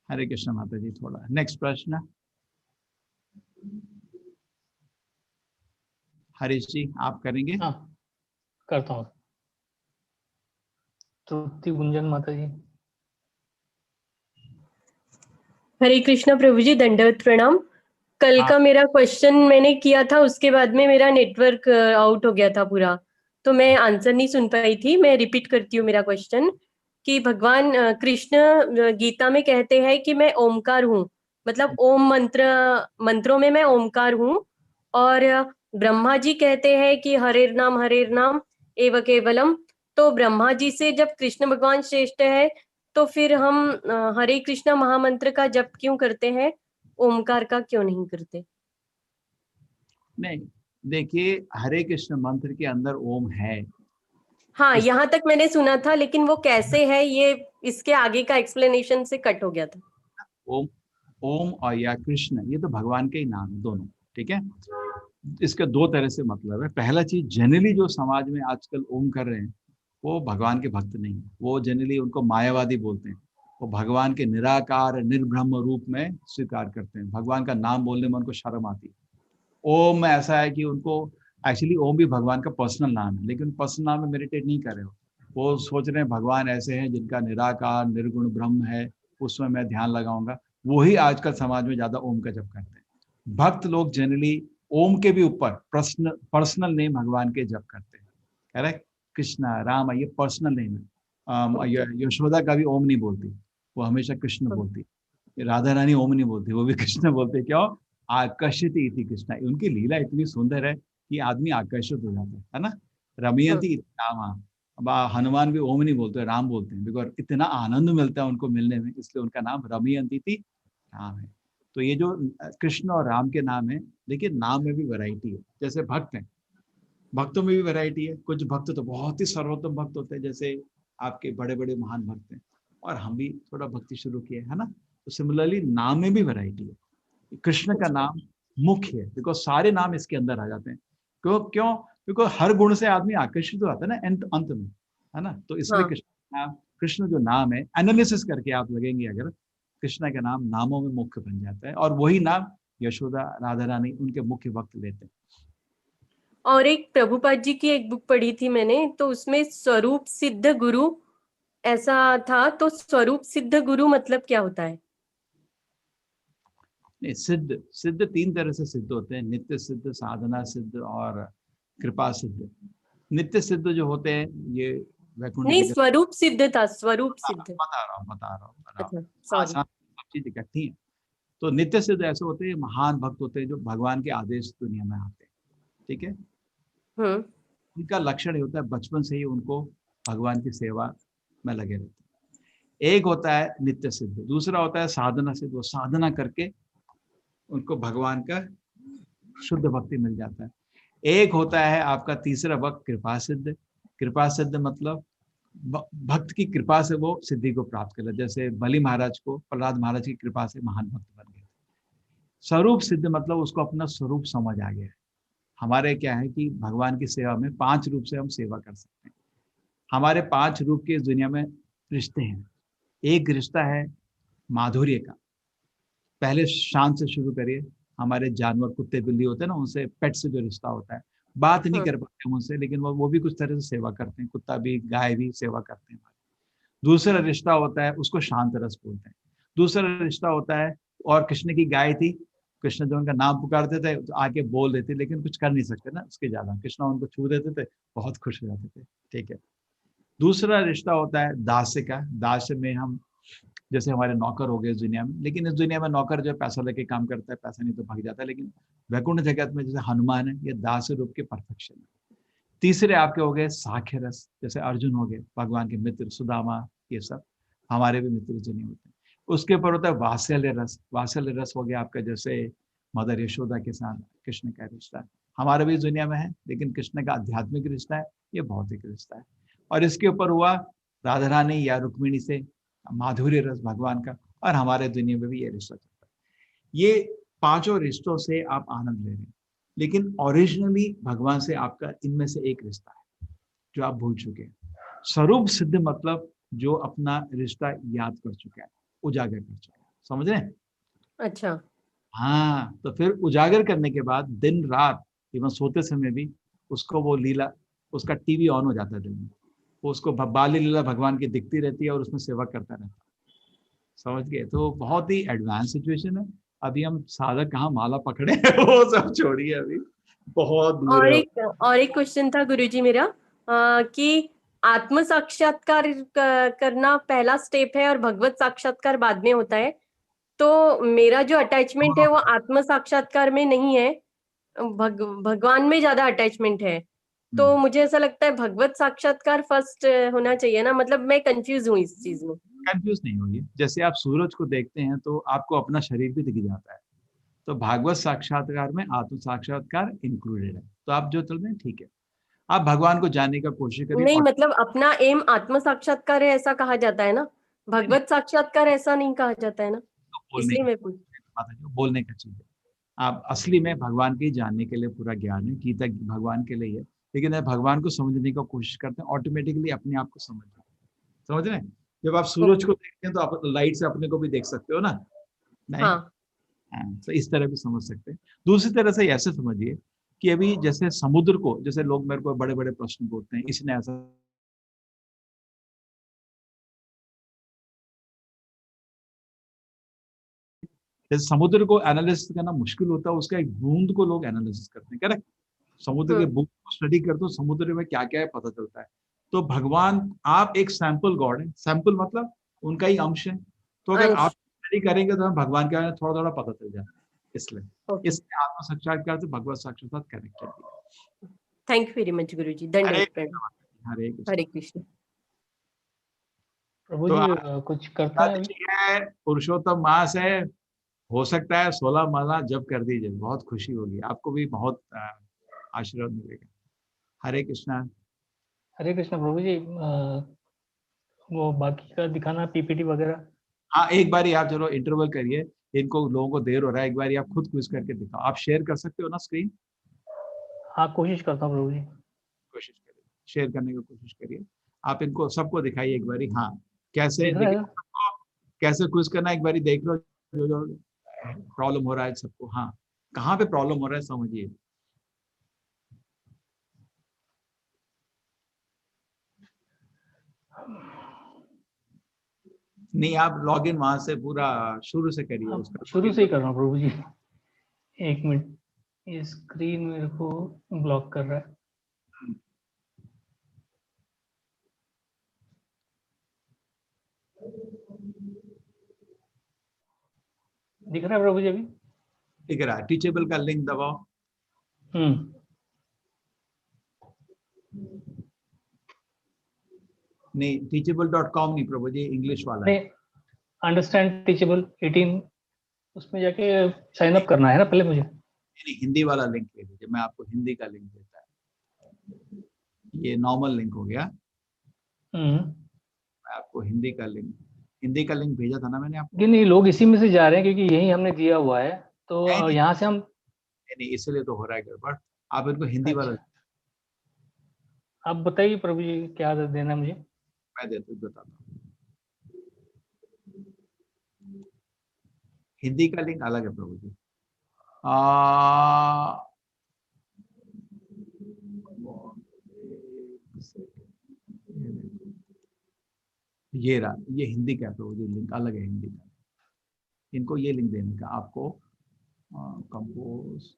हरे कृष्ण माता जी। थोड़ा नेक्स्ट प्रश्न हरीश जी आप करेंगे। हाँ करता हूँ। तृप्ति गुंजन माता जी। हरे कृष्णा प्रभु जी, दंडवत प्रणाम। कल हाँ। का मेरा क्वेश्चन मैंने किया था, उसके बाद में मेरा नेटवर्क आउट हो गया था पूरा, तो मैं आंसर नहीं सुन पाई थी। मैं रिपीट करती हूँ मेरा क्वेश्चन कि भगवान कृष्ण गीता में कहते हैं कि मैं ओमकार हूँ, मतलब ओम मंत्रों में मैं ओमकार हूँ। और ब्रह्मा जी कहते हैं कि हरेर नाम एव केवलम। तो ब्रह्मा जी से जब कृष्ण भगवान श्रेष्ठ है, तो फिर हम हरे कृष्णा महामंत्र का जप क्यों करते हैं, ओमकार का क्यों नहीं करते? नहीं, देखिए हरे कृष्ण मंत्र के अंदर ओम है। हाँ, इस यहाँ तक मैंने सुना था, लेकिन वो कैसे है ये इसके आगे का एक्सप्लेनेशन से कट हो गया था। ओम, ओम और या कृष्ण, ये तो भगवान के ही नाम है दोनों, ठीक है। इसका दो तरह से मतलब है। पहला चीज, जनरली जो समाज में आजकल ओम कर रहे हैं वो भगवान के भक्त नहीं है, वो जनरली उनको मायावादी बोलते हैं। वो भगवान के निराकार निर्ब्रह्म रूप में स्वीकार करते हैं। भगवान का नाम बोलने में उनको शर्म आती है। ओम में ऐसा है कि उनको एक्चुअली ओम भी भगवान का पर्सनल नाम है, लेकिन पर्सनल नाम में मेडिटेट नहीं कर रहे हो। वो सोच रहे हैं भगवान ऐसे हैं जिनका निराकार निर्गुण ब्रह्म है, उसमें मैं ध्यान लगाऊंगा। वही आजकल समाज में ज्यादा ओम का जप करते हैं। भक्त लोग जनरली ओम के भी ऊपर पर्सनल नेम भगवान के जप करते हैं। करेक्ट, कृष्णा राम, ये पर्सनल नेम है। यशोदा का भी ओम नहीं बोलती, वो हमेशा कृष्ण बोलती। राधा रानी ओम नहीं बोलती, वो भी कृष्ण बोलते। क्यों? आकर्षित इति कृष्णा, उनकी लीला इतनी सुंदर है कि आदमी आकर्षित हो जाता है ना। रमयंती राम, अब हनुमान भी ओम नहीं बोलते, राम बोलते हैं, बिकॉज इतना आनंद मिलता है उनको मिलने में, इसलिए उनका नाम रमयंती थी राम है। तो ये जो कृष्ण और राम के नाम है, लेकिन नाम में भी वैरायटी है। जैसे भक्त हैं, भक्तों में भी वैरायटी है। कुछ भक्त तो बहुत ही सर्वोत्तम भक्त होते हैं, जैसे आपके बड़े बड़े महान भक्त हैं, और हम भी थोड़ा भक्ति शुरू किए है ना। तो सिमिलरली नाम में भी वैरायटी है। कृष्ण का नाम मुख्य है, बिकॉज सारे नाम इसके अंदर आ जाते हैं। क्यों? बिकॉज हर गुण से आदमी आकर्षित हो जाता है ना अंत में, है ना। तो इसलिए कृष्ण जो नाम है, एनालिसिस करके आप लगेंगे अगर, कृष्ण का नाम नामों में मुख्य बन जाता है, और वही नाम यशोदा राधा रानी उनके मुख्य भक्त लेते हैं। और एक प्रभुपाद जी की एक बुक पढ़ी थी मैंने, तो उसमें स्वरूप सिद्ध गुरु ऐसा था। तो स्वरूप सिद्ध गुरु मतलब क्या होता है? नहीं, सिद्ध तीन तरह से सिद्ध होते हैं, नित्य सिद्ध, साधना सिद्ध और कृपा सिद्ध। नित्य सिद्ध जो होते हैं ये वैकुंठ नहीं, जगत, स्वरूप सिद्ध था, स्वरूप सिद्ध। बता रहा हूँ। अच्छा, सॉरी। सब चीज इकट्ठी है। तो नित्य सिद्ध ऐसे होते हैं, महान भक्त होते हैं जो भगवान के आदेश दुनिया में आते हैं, ठीक है। उनका लक्षण ये होता है बचपन से ही उनको भगवान की सेवा में लगे रहते हैं। एक होता है नित्य सिद्ध, दूसरा होता है साधना सिद्ध। वो साधना करके उनको भगवान का शुद्ध भक्ति मिल जाता है। एक होता है आपका तीसरा भक्त कृपा सिद्ध। कृपा सिद्ध मतलब भक्त की कृपा से वो सिद्धि को प्राप्त कर ले। जैसे बलि महाराज को प्रहलाद महाराज की कृपा से महान भक्त बन गए। स्वरूप सिद्ध मतलब उसको अपना स्वरूप समझ आ गया है। हमारे क्या है कि भगवान की सेवा में 5 रूप से हम सेवा कर सकते हैं। हमारे 5 रूप के इस दुनिया में रिश्ते हैं। एक रिश्ता है माधुर्य का। पहले शांत से शुरू करिए। हमारे जानवर कुत्ते बिल्ली होते हैं ना, उनसे पेट से जो रिश्ता होता है, बात नहीं कर पाते हम उनसे, लेकिन वो भी कुछ तरह से सेवा करते हैं। कुत्ता भी गाय भी सेवा करते हैं। दूसरा रिश्ता होता है, उसको शांत रस बोलते हैं। दूसरा रिश्ता होता है, और कृष्ण की गाय थी, कृष्ण जो उनका नाम पुकारते थे तो आके बोल देते, लेकिन कुछ कर नहीं सकते ना उसके ज्यादा। कृष्ण उनको छू देते थे, बहुत खुश हो जाते थे, ठीक है। दूसरा रिश्ता होता है दास्य का। दास्य में हम जैसे हमारे नौकर हो गए इस दुनिया में, लेकिन इस दुनिया में नौकर जो पैसा लेके काम करता है, पैसा नहीं तो भाग जाता है। लेकिन वैकुंठ जगत में जैसे हनुमान है, ये दास्य रूप के परफेक्शन है। तीसरे आपके हो गए साख्य रस, जैसे अर्जुन हो गए भगवान के मित्र, सुदामा, ये सब हमारे भी मित्र जिन्हें होते हैं। उसके ऊपर होता है वात्सल्य रस। वात्सल्य रस हो गया आपका जैसे मदर यशोदा के साथ कृष्ण का रिश्ता, हमारे भी इस दुनिया में है, लेकिन कृष्ण का आध्यात्मिक रिश्ता है, ये भौतिक रिश्ता है। और इसके ऊपर हुआ राधा रानी या रुक्मिणी से माधुर्य रस भगवान का, और हमारे दुनिया में भी ये रिश्ता चलता है। ये 5 रिश्तों से आप आनंद ले रहे हैं, लेकिन ओरिजिनली भगवान से आपका इनमें से एक रिश्ता है जो आप भूल चुके हैं। स्वरूप सिद्ध मतलब जो अपना रिश्ता याद कर चुका है, उजागर कर चुका है। समझ रहे हैं? अच्छा। हाँ, तो फिर उजागर करने के बाद दिन रात इवन सोते समय भी उसको वो लीला, उसका टीवी ऑन हो जाता है दिन में, वो उसको बाल लीला भगवान की दिखती रहती है और उसमें सेवा करता रहता है। समझ गए? तो बहुत ही एडवांस सिचुएशन है। अभी हम साधक कहाँ माला पकड़े वो सब छोड़िए, अभी बहुत दूर है। और एक क्वेश्चन था गुरुजी मेरा, कि आत्म साक्षात्कार करना पहला स्टेप है और भगवत साक्षात्कार बाद में होता है। तो मेरा जो अटैचमेंट है वो आत्म साक्षात्कार में नहीं है, भगवान में ज्यादा अटैचमेंट है। तो मुझे ऐसा लगता है भगवत साक्षात्कार फर्स्ट होना चाहिए ना, मतलब मैं कंफ्यूज हूँ इस चीज में। कंफ्यूज नहीं होइए। जैसे आप सूरज को देखते हैं तो आपको अपना शरीर भी दिख जाता है, तो भागवत साक्षात्कार में आत्म साक्षात्कार इंक्लूडेड है। तो आप जो चल रहे हैं ठीक है, आप भगवान को जानने का कोशिश करिए। नहीं, और मतलब अपना एम आत्म साक्षात्कार है ऐसा कहा जाता है ना, भगवत साक्षात्कार ऐसा नहीं कहा जाता है ना, बोलने इसलिए का मैं पूछ। बात है, जो बोलने का चीज है। आप असली में भगवान के जानने के लिए पूरा ज्ञान है, गीता भगवान के लिए है, लेकिन आप भगवान को समझने की कोशिश करते हैं, ऑटोमेटिकली अपने आप को समझ रहे हैं। जब आप सूरज को देखते हैं तो आप लाइट से अपने को भी देख सकते हो ना, नहीं? हाँ। तो इस तरह भी समझ सकते हैं। दूसरी तरह से ऐसे समझिए कि अभी जैसे समुद्र को, जैसे लोग मेरे को बड़े बड़े प्रश्न पूछते हैं, इसने ऐसा, जैसे समुद्र को एनालिसिस करना मुश्किल होता है, उसका एक बूंद को लोग एनालिसिस करते हैं, करेक्ट? समुद्र के बूंद को स्टडी करते हो, समुद्र में क्या क्या है पता चलता है। तो भगवान, आप एक सैंपल गॉड है, सैंपल मतलब उनका ही अंश है। तो अगर आप स्टडी करेंगे तो हमें भगवान के बारे में थोड़ा थोड़ा पता चल जाए। इसलिए इसमें आत्म साक्षात्कार से भगवत साक्षात्कार कनेक्टेड है। थैंक यू वेरी मच गुरुजी, दंडवत प्रणाम। हरे कृष्ण। प्रभु तो जी कुछ करते हैं अभी? है पुरुषोत्तम मास है, हो सकता है 16 माला जप कर दीजिए, बहुत खुशी होगी आपको भी, बहुत आशीर्वाद मिलेगा। हरे कृष्णा। हरे कृष्णा प्रभु जी, वो बाकी का दिखाना पीपीटी वगैरह। हाँ, एक बारी आप चलो इंटरवल करिए, इनको लोगों को देर हो रहा है, एक बारी आप खुद क्विज करके दिखाओ। आप शेयर कर सकते हो ना स्क्रीन? हाँ, कोशिश करता हूँ प्रभु जी। कोशिश करिए, शेयर करने की कोशिश करिए। आप इनको सबको दिखाइए एक बारी। हाँ, कैसे दिख रहा है? कैसे क्विज करना एक बारी देख लो, जो जो प्रॉब्लम हो रहा है सबको। हाँ, कहाँ पे प्रॉब्लम हो रहा है समझिए। नहीं, आप लॉग इन वहां से पूरा शुरू से करिए उसका। शुरू से ही कर रहा हूँ प्रभु जी। एक मिनट, ये स्क्रीन मेरे को ब्लॉक कर रहा है। दिख रहा है प्रभु जी अभी? दिख रहा है। टीचेबल का लिंक दबाओ। नहीं, teachable.com नहीं प्रभु जी, इंग्लिश वाला है। नहीं, अंडरस्टैंड टीचेबल 18, उसमें जाके साइन अप करना है ना पहले मुझे? नहीं, हिंदी वाला लिंक ले लीजिए, मैं आपको हिंदी का लिंक देता है। ये नॉर्मल लिंक हो गया। मैं आपको हिंदी का लिंक भेजा था ना मैंने आपको। नहीं, लोग इसी में से जा रहे हैं क्योंकि यही हमने दिया हुआ है, तो यहाँ से हम नहीं, इसलिए तो हो रहा है गड़बड़। आप इनको हिंदी वाला आप बताइए प्रभु जी क्या देना है मुझे? मैं बताता हूँ। हिंदी का लिंक अलग है प्रभु जी। ये रहा, ये हिंदी का प्रभु जी लिंक अलग है हिंदी का। इनको ये लिंक देने का आपको, कंपोज।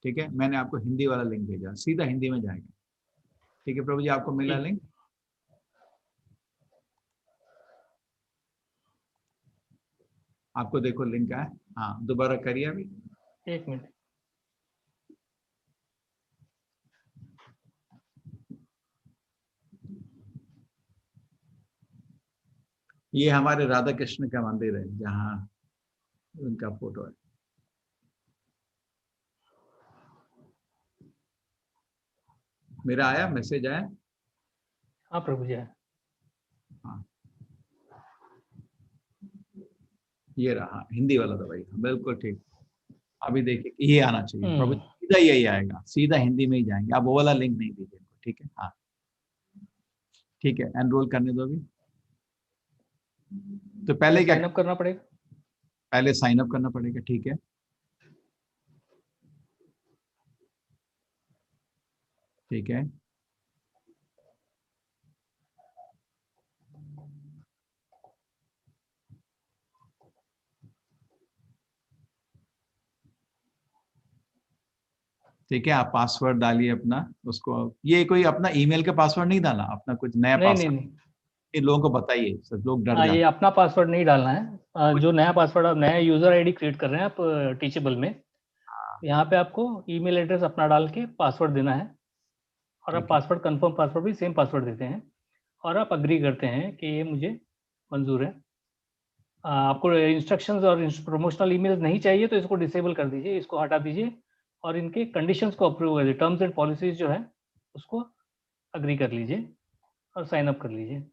ठीक है, मैंने आपको हिंदी वाला लिंक भेजा, सीधा हिंदी में जाएगा। ठीक है प्रभु जी, आपको मिला लिंक? आपको देखो लिंक है। हाँ, दोबारा करिए अभी। एक मिनट। ये हमारे राधा कृष्ण का मंदिर है जहाँ उनका फोटो है। मेरा आया मैसेज आया? हाँ प्रभु जी। हाँ, ये रहा हिंदी वाला दवाई, बिल्कुल ठीक। अभी देखिए ये आना चाहिए प्रभु, सीधा यही आएगा, सीधा हिंदी में ही जाएंगे। आप वो वाला लिंक नहीं दीजिए। ठीक है? हाँ ठीक है, एनरोल करने दो अभी। तो पहले क्या साइन अप करना पड़ेगा? पहले साइन अप करना पड़ेगा। ठीक है, ठीक है, ठीक है, आप पासवर्ड डालिए अपना उसको। ये कोई अपना ईमेल का पासवर्ड नहीं डालना, अपना कुछ नया नहीं नहीं पासवर्ड नहीं, ये लोगों को बताइए, सब लोग डर हाँ, ये जाते अपना पासवर्ड नहीं डालना है। जो नया पासवर्ड आप नया यूजर आईडी क्रिएट कर रहे हैं आप टीचेबल में, यहाँ पे आपको ईमेल एड्रेस अपना डाल के पासवर्ड देना है, और आप ठीक है। पासवर्ड कंफर्म पासवर्ड भी सेम पासवर्ड देते हैं, और आप अग्री करते हैं कि ये मुझे मंजूर है। आपको इंस्ट्रक्शंस और प्रमोशनल ईमेल्स नहीं चाहिए तो इसको डिसेबल कर दीजिए, इसको हटा दीजिए, और इनके कंडीशंस को अप्रूव कर दीजिए, टर्म्स एंड पॉलिसीज जो है उसको अग्री कर लीजिए और साइन अप कर लीजिए।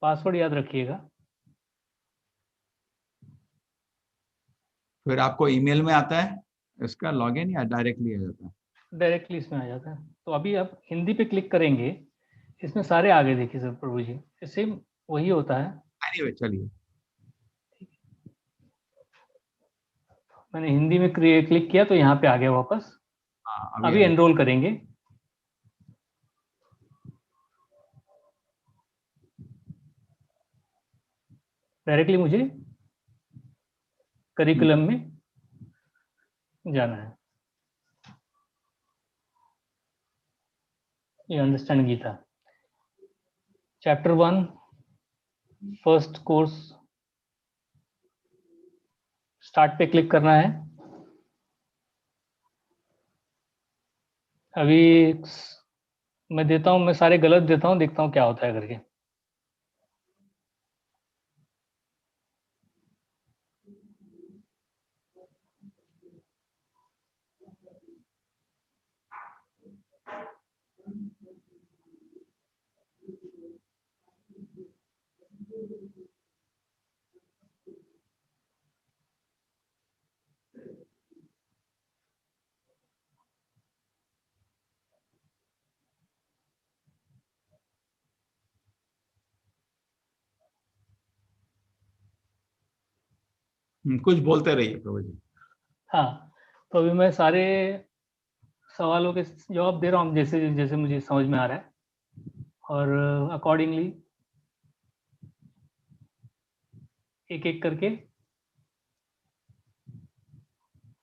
पासवर्ड याद रखिएगा। फिर आपको ईमेल में आता है इसका लॉगिन या डायरेक्टली आ जाता है? डायरेक्टली इसमें आ जाता है। तो अभी आप हिंदी पे क्लिक करेंगे, इसमें सारे आगे देखिए सर प्रभु जी, सेम वही होता है। एनीवे चलिए, मैंने हिंदी में क्लिक किया तो यहाँ पे आ गया वापस। हाँ अभी एनरोल करेंगे। डायरेक्टली मुझे करिकुलम में जाना है। ये understand Gita chapter 1 first course start पे क्लिक करना है। अभी मैं देता हूँ, मैं सारे गलत देता हूँ, देखता हूँ क्या होता है करके। कुछ बोलते रहिए प्रभु जी। हाँ, तो अभी मैं सारे सवालों के जवाब दे रहा हूँ जैसे जैसे मुझे समझ में आ रहा है, और अकॉर्डिंगली एक एक करके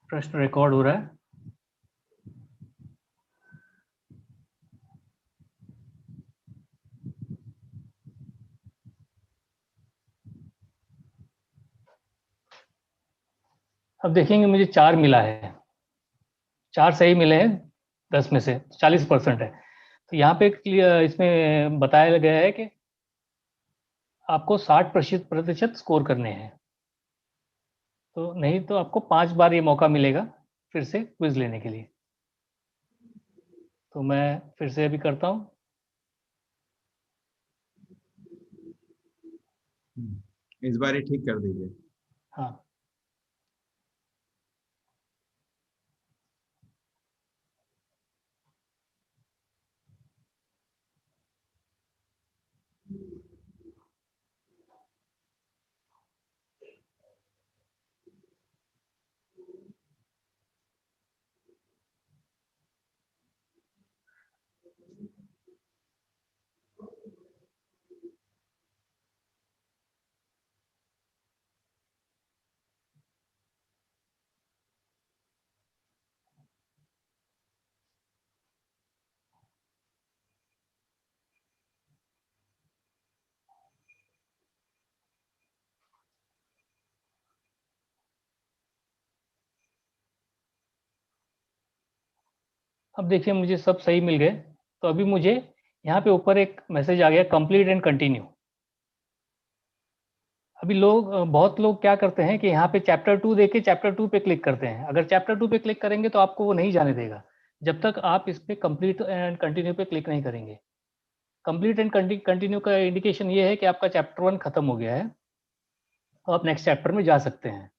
प्रश्न रिकॉर्ड हो रहा है। अब देखेंगे मुझे 4 मिला है, 4 सही मिले हैं 10 में से, 40% है। तो यहाँ पे इसमें बताया गया है कि आपको 60% स्कोर करने हैं। तो नहीं तो आपको 5 बार ये मौका मिलेगा फिर से क्विज लेने के लिए। तो मैं फिर से अभी करता हूँ। इस बार ही ठीक कर दीजिए। हाँ, अब देखिए मुझे सब सही मिल गए। तो अभी मुझे यहाँ पे ऊपर एक मैसेज आ गया, कंप्लीट एंड कंटिन्यू। अभी बहुत लोग क्या करते हैं कि यहाँ पे चैप्टर 2 देके चैप्टर 2 पे क्लिक करते हैं। अगर चैप्टर 2 पे क्लिक करेंगे तो आपको वो नहीं जाने देगा जब तक आप इस पे कंप्लीट एंड कंटिन्यू पे क्लिक नहीं करेंगे। कंप्लीट एंड कंटिन्यू का इंडिकेशन ये है कि आपका चैप्टर 1 खत्म हो गया है, तो आप नेक्स्ट चैप्टर में जा सकते हैं।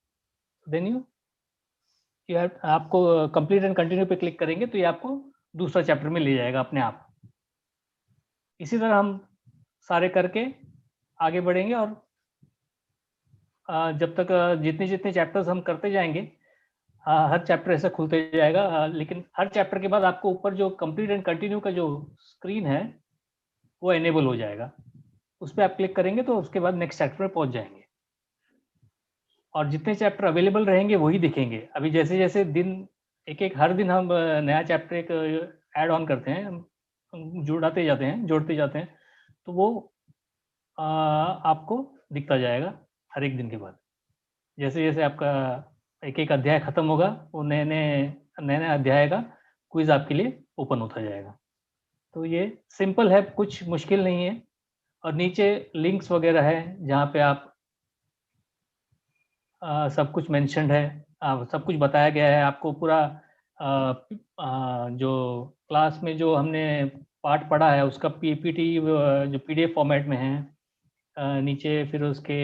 देन यू आपको कंप्लीट एंड कंटिन्यू पे क्लिक करेंगे तो ये आपको दूसरा चैप्टर में ले जाएगा अपने आप। इसी तरह हम सारे करके आगे बढ़ेंगे और जब तक जितने जितने चैप्टर्स हम करते जाएंगे, हर चैप्टर ऐसा खुलते जाएगा, लेकिन हर चैप्टर के बाद आपको ऊपर जो कंप्लीट एंड कंटिन्यू का जो स्क्रीन है वो एनेबल हो जाएगा। उस पर आप क्लिक करेंगे तो उसके बाद नेक्स्ट चैप्टर में पहुंच जाएंगे, और जितने चैप्टर अवेलेबल रहेंगे वही दिखेंगे। अभी जैसे जैसे दिन एक एक हर दिन हम नया चैप्टर एक ऐड ऑन करते हैं, हम जोड़ते जाते हैं, तो वो आपको दिखता जाएगा हर एक दिन के बाद। जैसे जैसे आपका एक एक अध्याय खत्म होगा, वो नए नए अध्याय का क्विज आपके लिए ओपन होता जाएगा। तो ये सिंपल है, कुछ मुश्किल नहीं है। और नीचे लिंक्स वगैरह है जहाँ पे आप सब कुछ मेंशन्ड है, सब कुछ बताया गया है आपको पूरा। जो क्लास में जो हमने पार्ट पढ़ा है उसका पीपीटी जो पीडीएफ फॉर्मेट में है नीचे, फिर उसके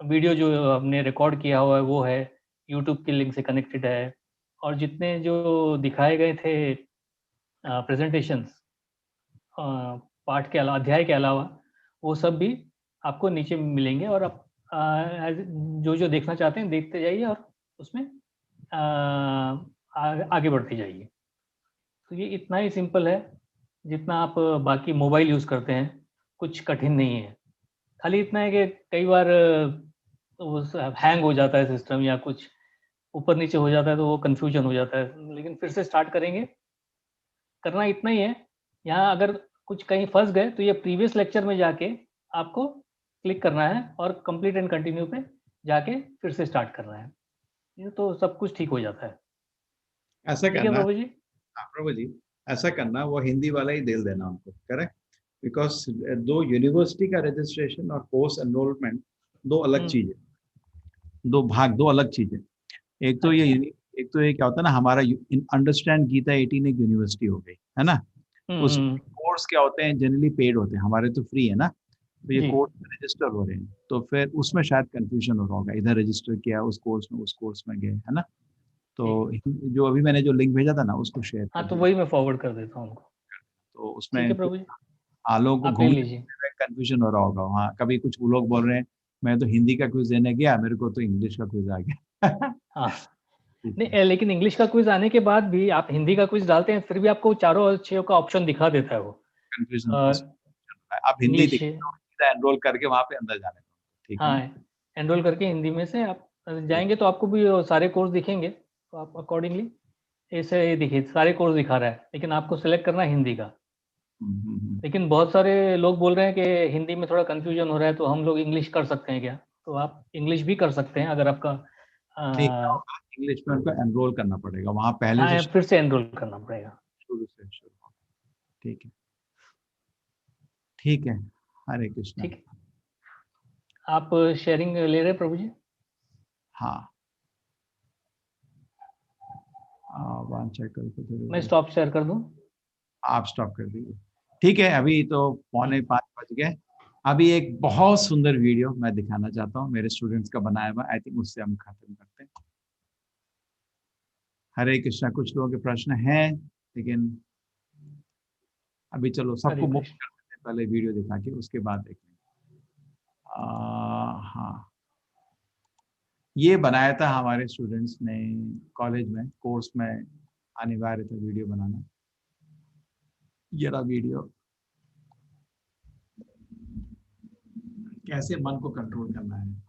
वीडियो जो हमने रिकॉर्ड किया हुआ है वो है, यूट्यूब के लिंक से कनेक्टेड है, और जितने जो दिखाए गए थे प्रेजेंटेशंस पार्ट के अलावा, अध्याय के अलावा, वो सब भी आपको नीचे मिलेंगे। और आप जो जो देखना चाहते हैं देखते जाइए और उसमें आगे बढ़ते जाइए। तो ये इतना ही सिंपल है जितना आप बाकी मोबाइल यूज़ करते हैं, कुछ कठिन नहीं है। खाली इतना है कि कई बार हैंग हो जाता है सिस्टम या कुछ ऊपर नीचे हो जाता है तो वो कन्फ्यूजन हो जाता है, लेकिन फिर से स्टार्ट करेंगे, करना इतना ही है। यहाँ अगर कुछ कहीं फंस गए तो ये प्रीवियस लेक्चर में जाके आपको क्लिक करना है और कंप्लीट एंड कंटिन्यू पे जाके फिर से स्टार्ट करना है, ये तो सब कुछ ठीक हो जाता है। ऐसा ठीक है करना प्रभु जी? हाँ प्रभु जी, ऐसा करना, वो हिंदी वाला ही दिल देना उनको, करेक्ट? बिकॉज दो यूनिवर्सिटी का रजिस्ट्रेशन और कोर्स एनरोलमेंट दो अलग चीजें, दो भाग, दो अलग चीजें। एक तो ये क्या होता है ना, हमारा अंडरस्टैंड गीता 18 एक यूनिवर्सिटी हो गई है ना, उस कोर्स क्या होते हैं, जनरली पेड होते हैं, हमारे तो फ्री है ना, तो ये कोर्स में रजिस्टर हो रहे हैं, तो फिर उसमें शायद कंफ्यूजन हो रहा होगा, इधर रजिस्टर किया उस कोर्स में गए, है ना। तो जो अभी मैंने जो लिंक भेजा था ना उसको शेयर, हाँ तो वही मैं फॉरवर्ड कर देता हूँ उनको। तो उसमें ठीक है प्रभु जी, लोगों को घूमने कंफ्यूजन हो रहा होगा वहाँ, कभी कुछ लोग बोल रहे हैं मैं तो हिंदी का क्विज देने गया, मेरे को तो इंग्लिश का क्विज आ गया। हाँ नहीं, लेकिन इंग्लिश का क्विज आने के बाद भी आप हिंदी का क्विज डालते हैं, फिर भी आपको चारों अच्छे का ऑप्शन दिखा देता है वो। आप हिंदी एनरोल करके वहाँ पे अंदर जाने, ठीक है? हाँ, एनरोल करके हिंदी में से आप जाएंगे तो आपको भी सारे कोर्स दिखेंगे, तो आप अकॉर्डिंगली ऐसे देखिए सारे कोर्स दिखा रहा है, लेकिन आपको सिलेक्ट करना है हिंदी का। लेकिन बहुत सारे लोग बोल रहे हैं कि हिंदी में थोड़ा कंफ्यूजन हो रहा है, तो हम लोग इंग्लिश कर सकते हैं क्या? तो आप इंग्लिश भी कर सकते हैं अगर आपका इंग्लिश में उनको एनरोल करना पड़ेगा वहाँ पहले से, फिर से एनरोल करना पड़ेगा शुरू से। ठीक है, ठीक है, हरे कृष्ण। ठीक है, आप शेयरिंग ले रहे हैं प्रभु जी? हाँ, मैं स्टॉप शेयर कर दूं? आप स्टॉप कर दीजिए। ठीक है, अभी तो 4:45 बज गए। अभी एक बहुत सुंदर वीडियो मैं दिखाना चाहता हूँ, मेरे स्टूडेंट्स का बनाया हुआ, आई थिंक उससे हम खत्म करते हैं। हरे कृष्णा। कुछ लोगों के प्रश्न हैं, लेकिन अभी चलो सबको मुक्त कर देते हैं, पहले वीडियो दिखा के उसके बाद देखेंगे। हाँ, ये बनाया था हमारे स्टूडेंट्स ने कॉलेज में, कोर्स में अनिवार्य था वीडियो बनाना। ये रहा वीडियो, कैसे मन को कंट्रोल करना है।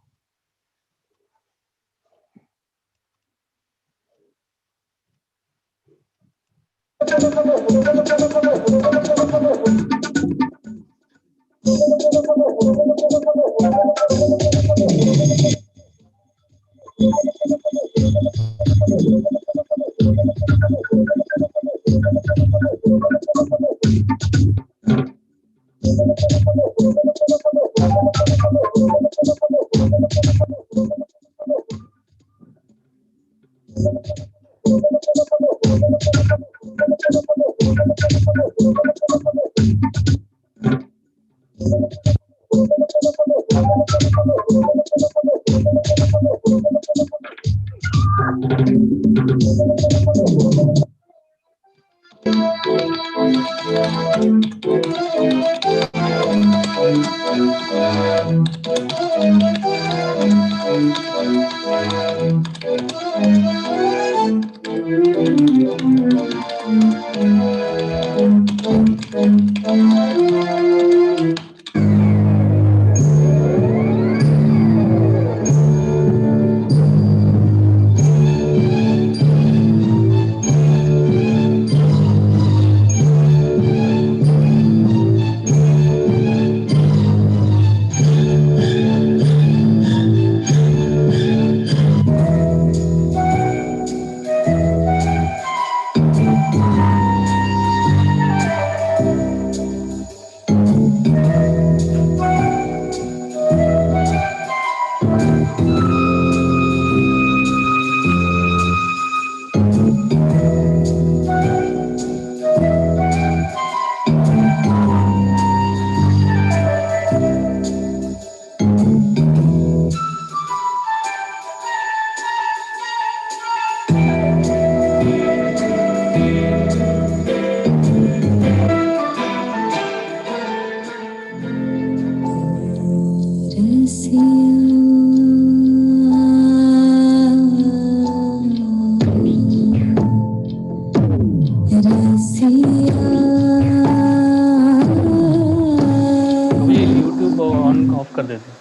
ये यूट्यूब ऑन ऑफ कर देते हैं।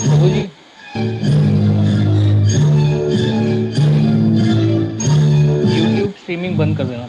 प्रभु जी यूट्यूब स्ट्रीमिंग बंद कर देना।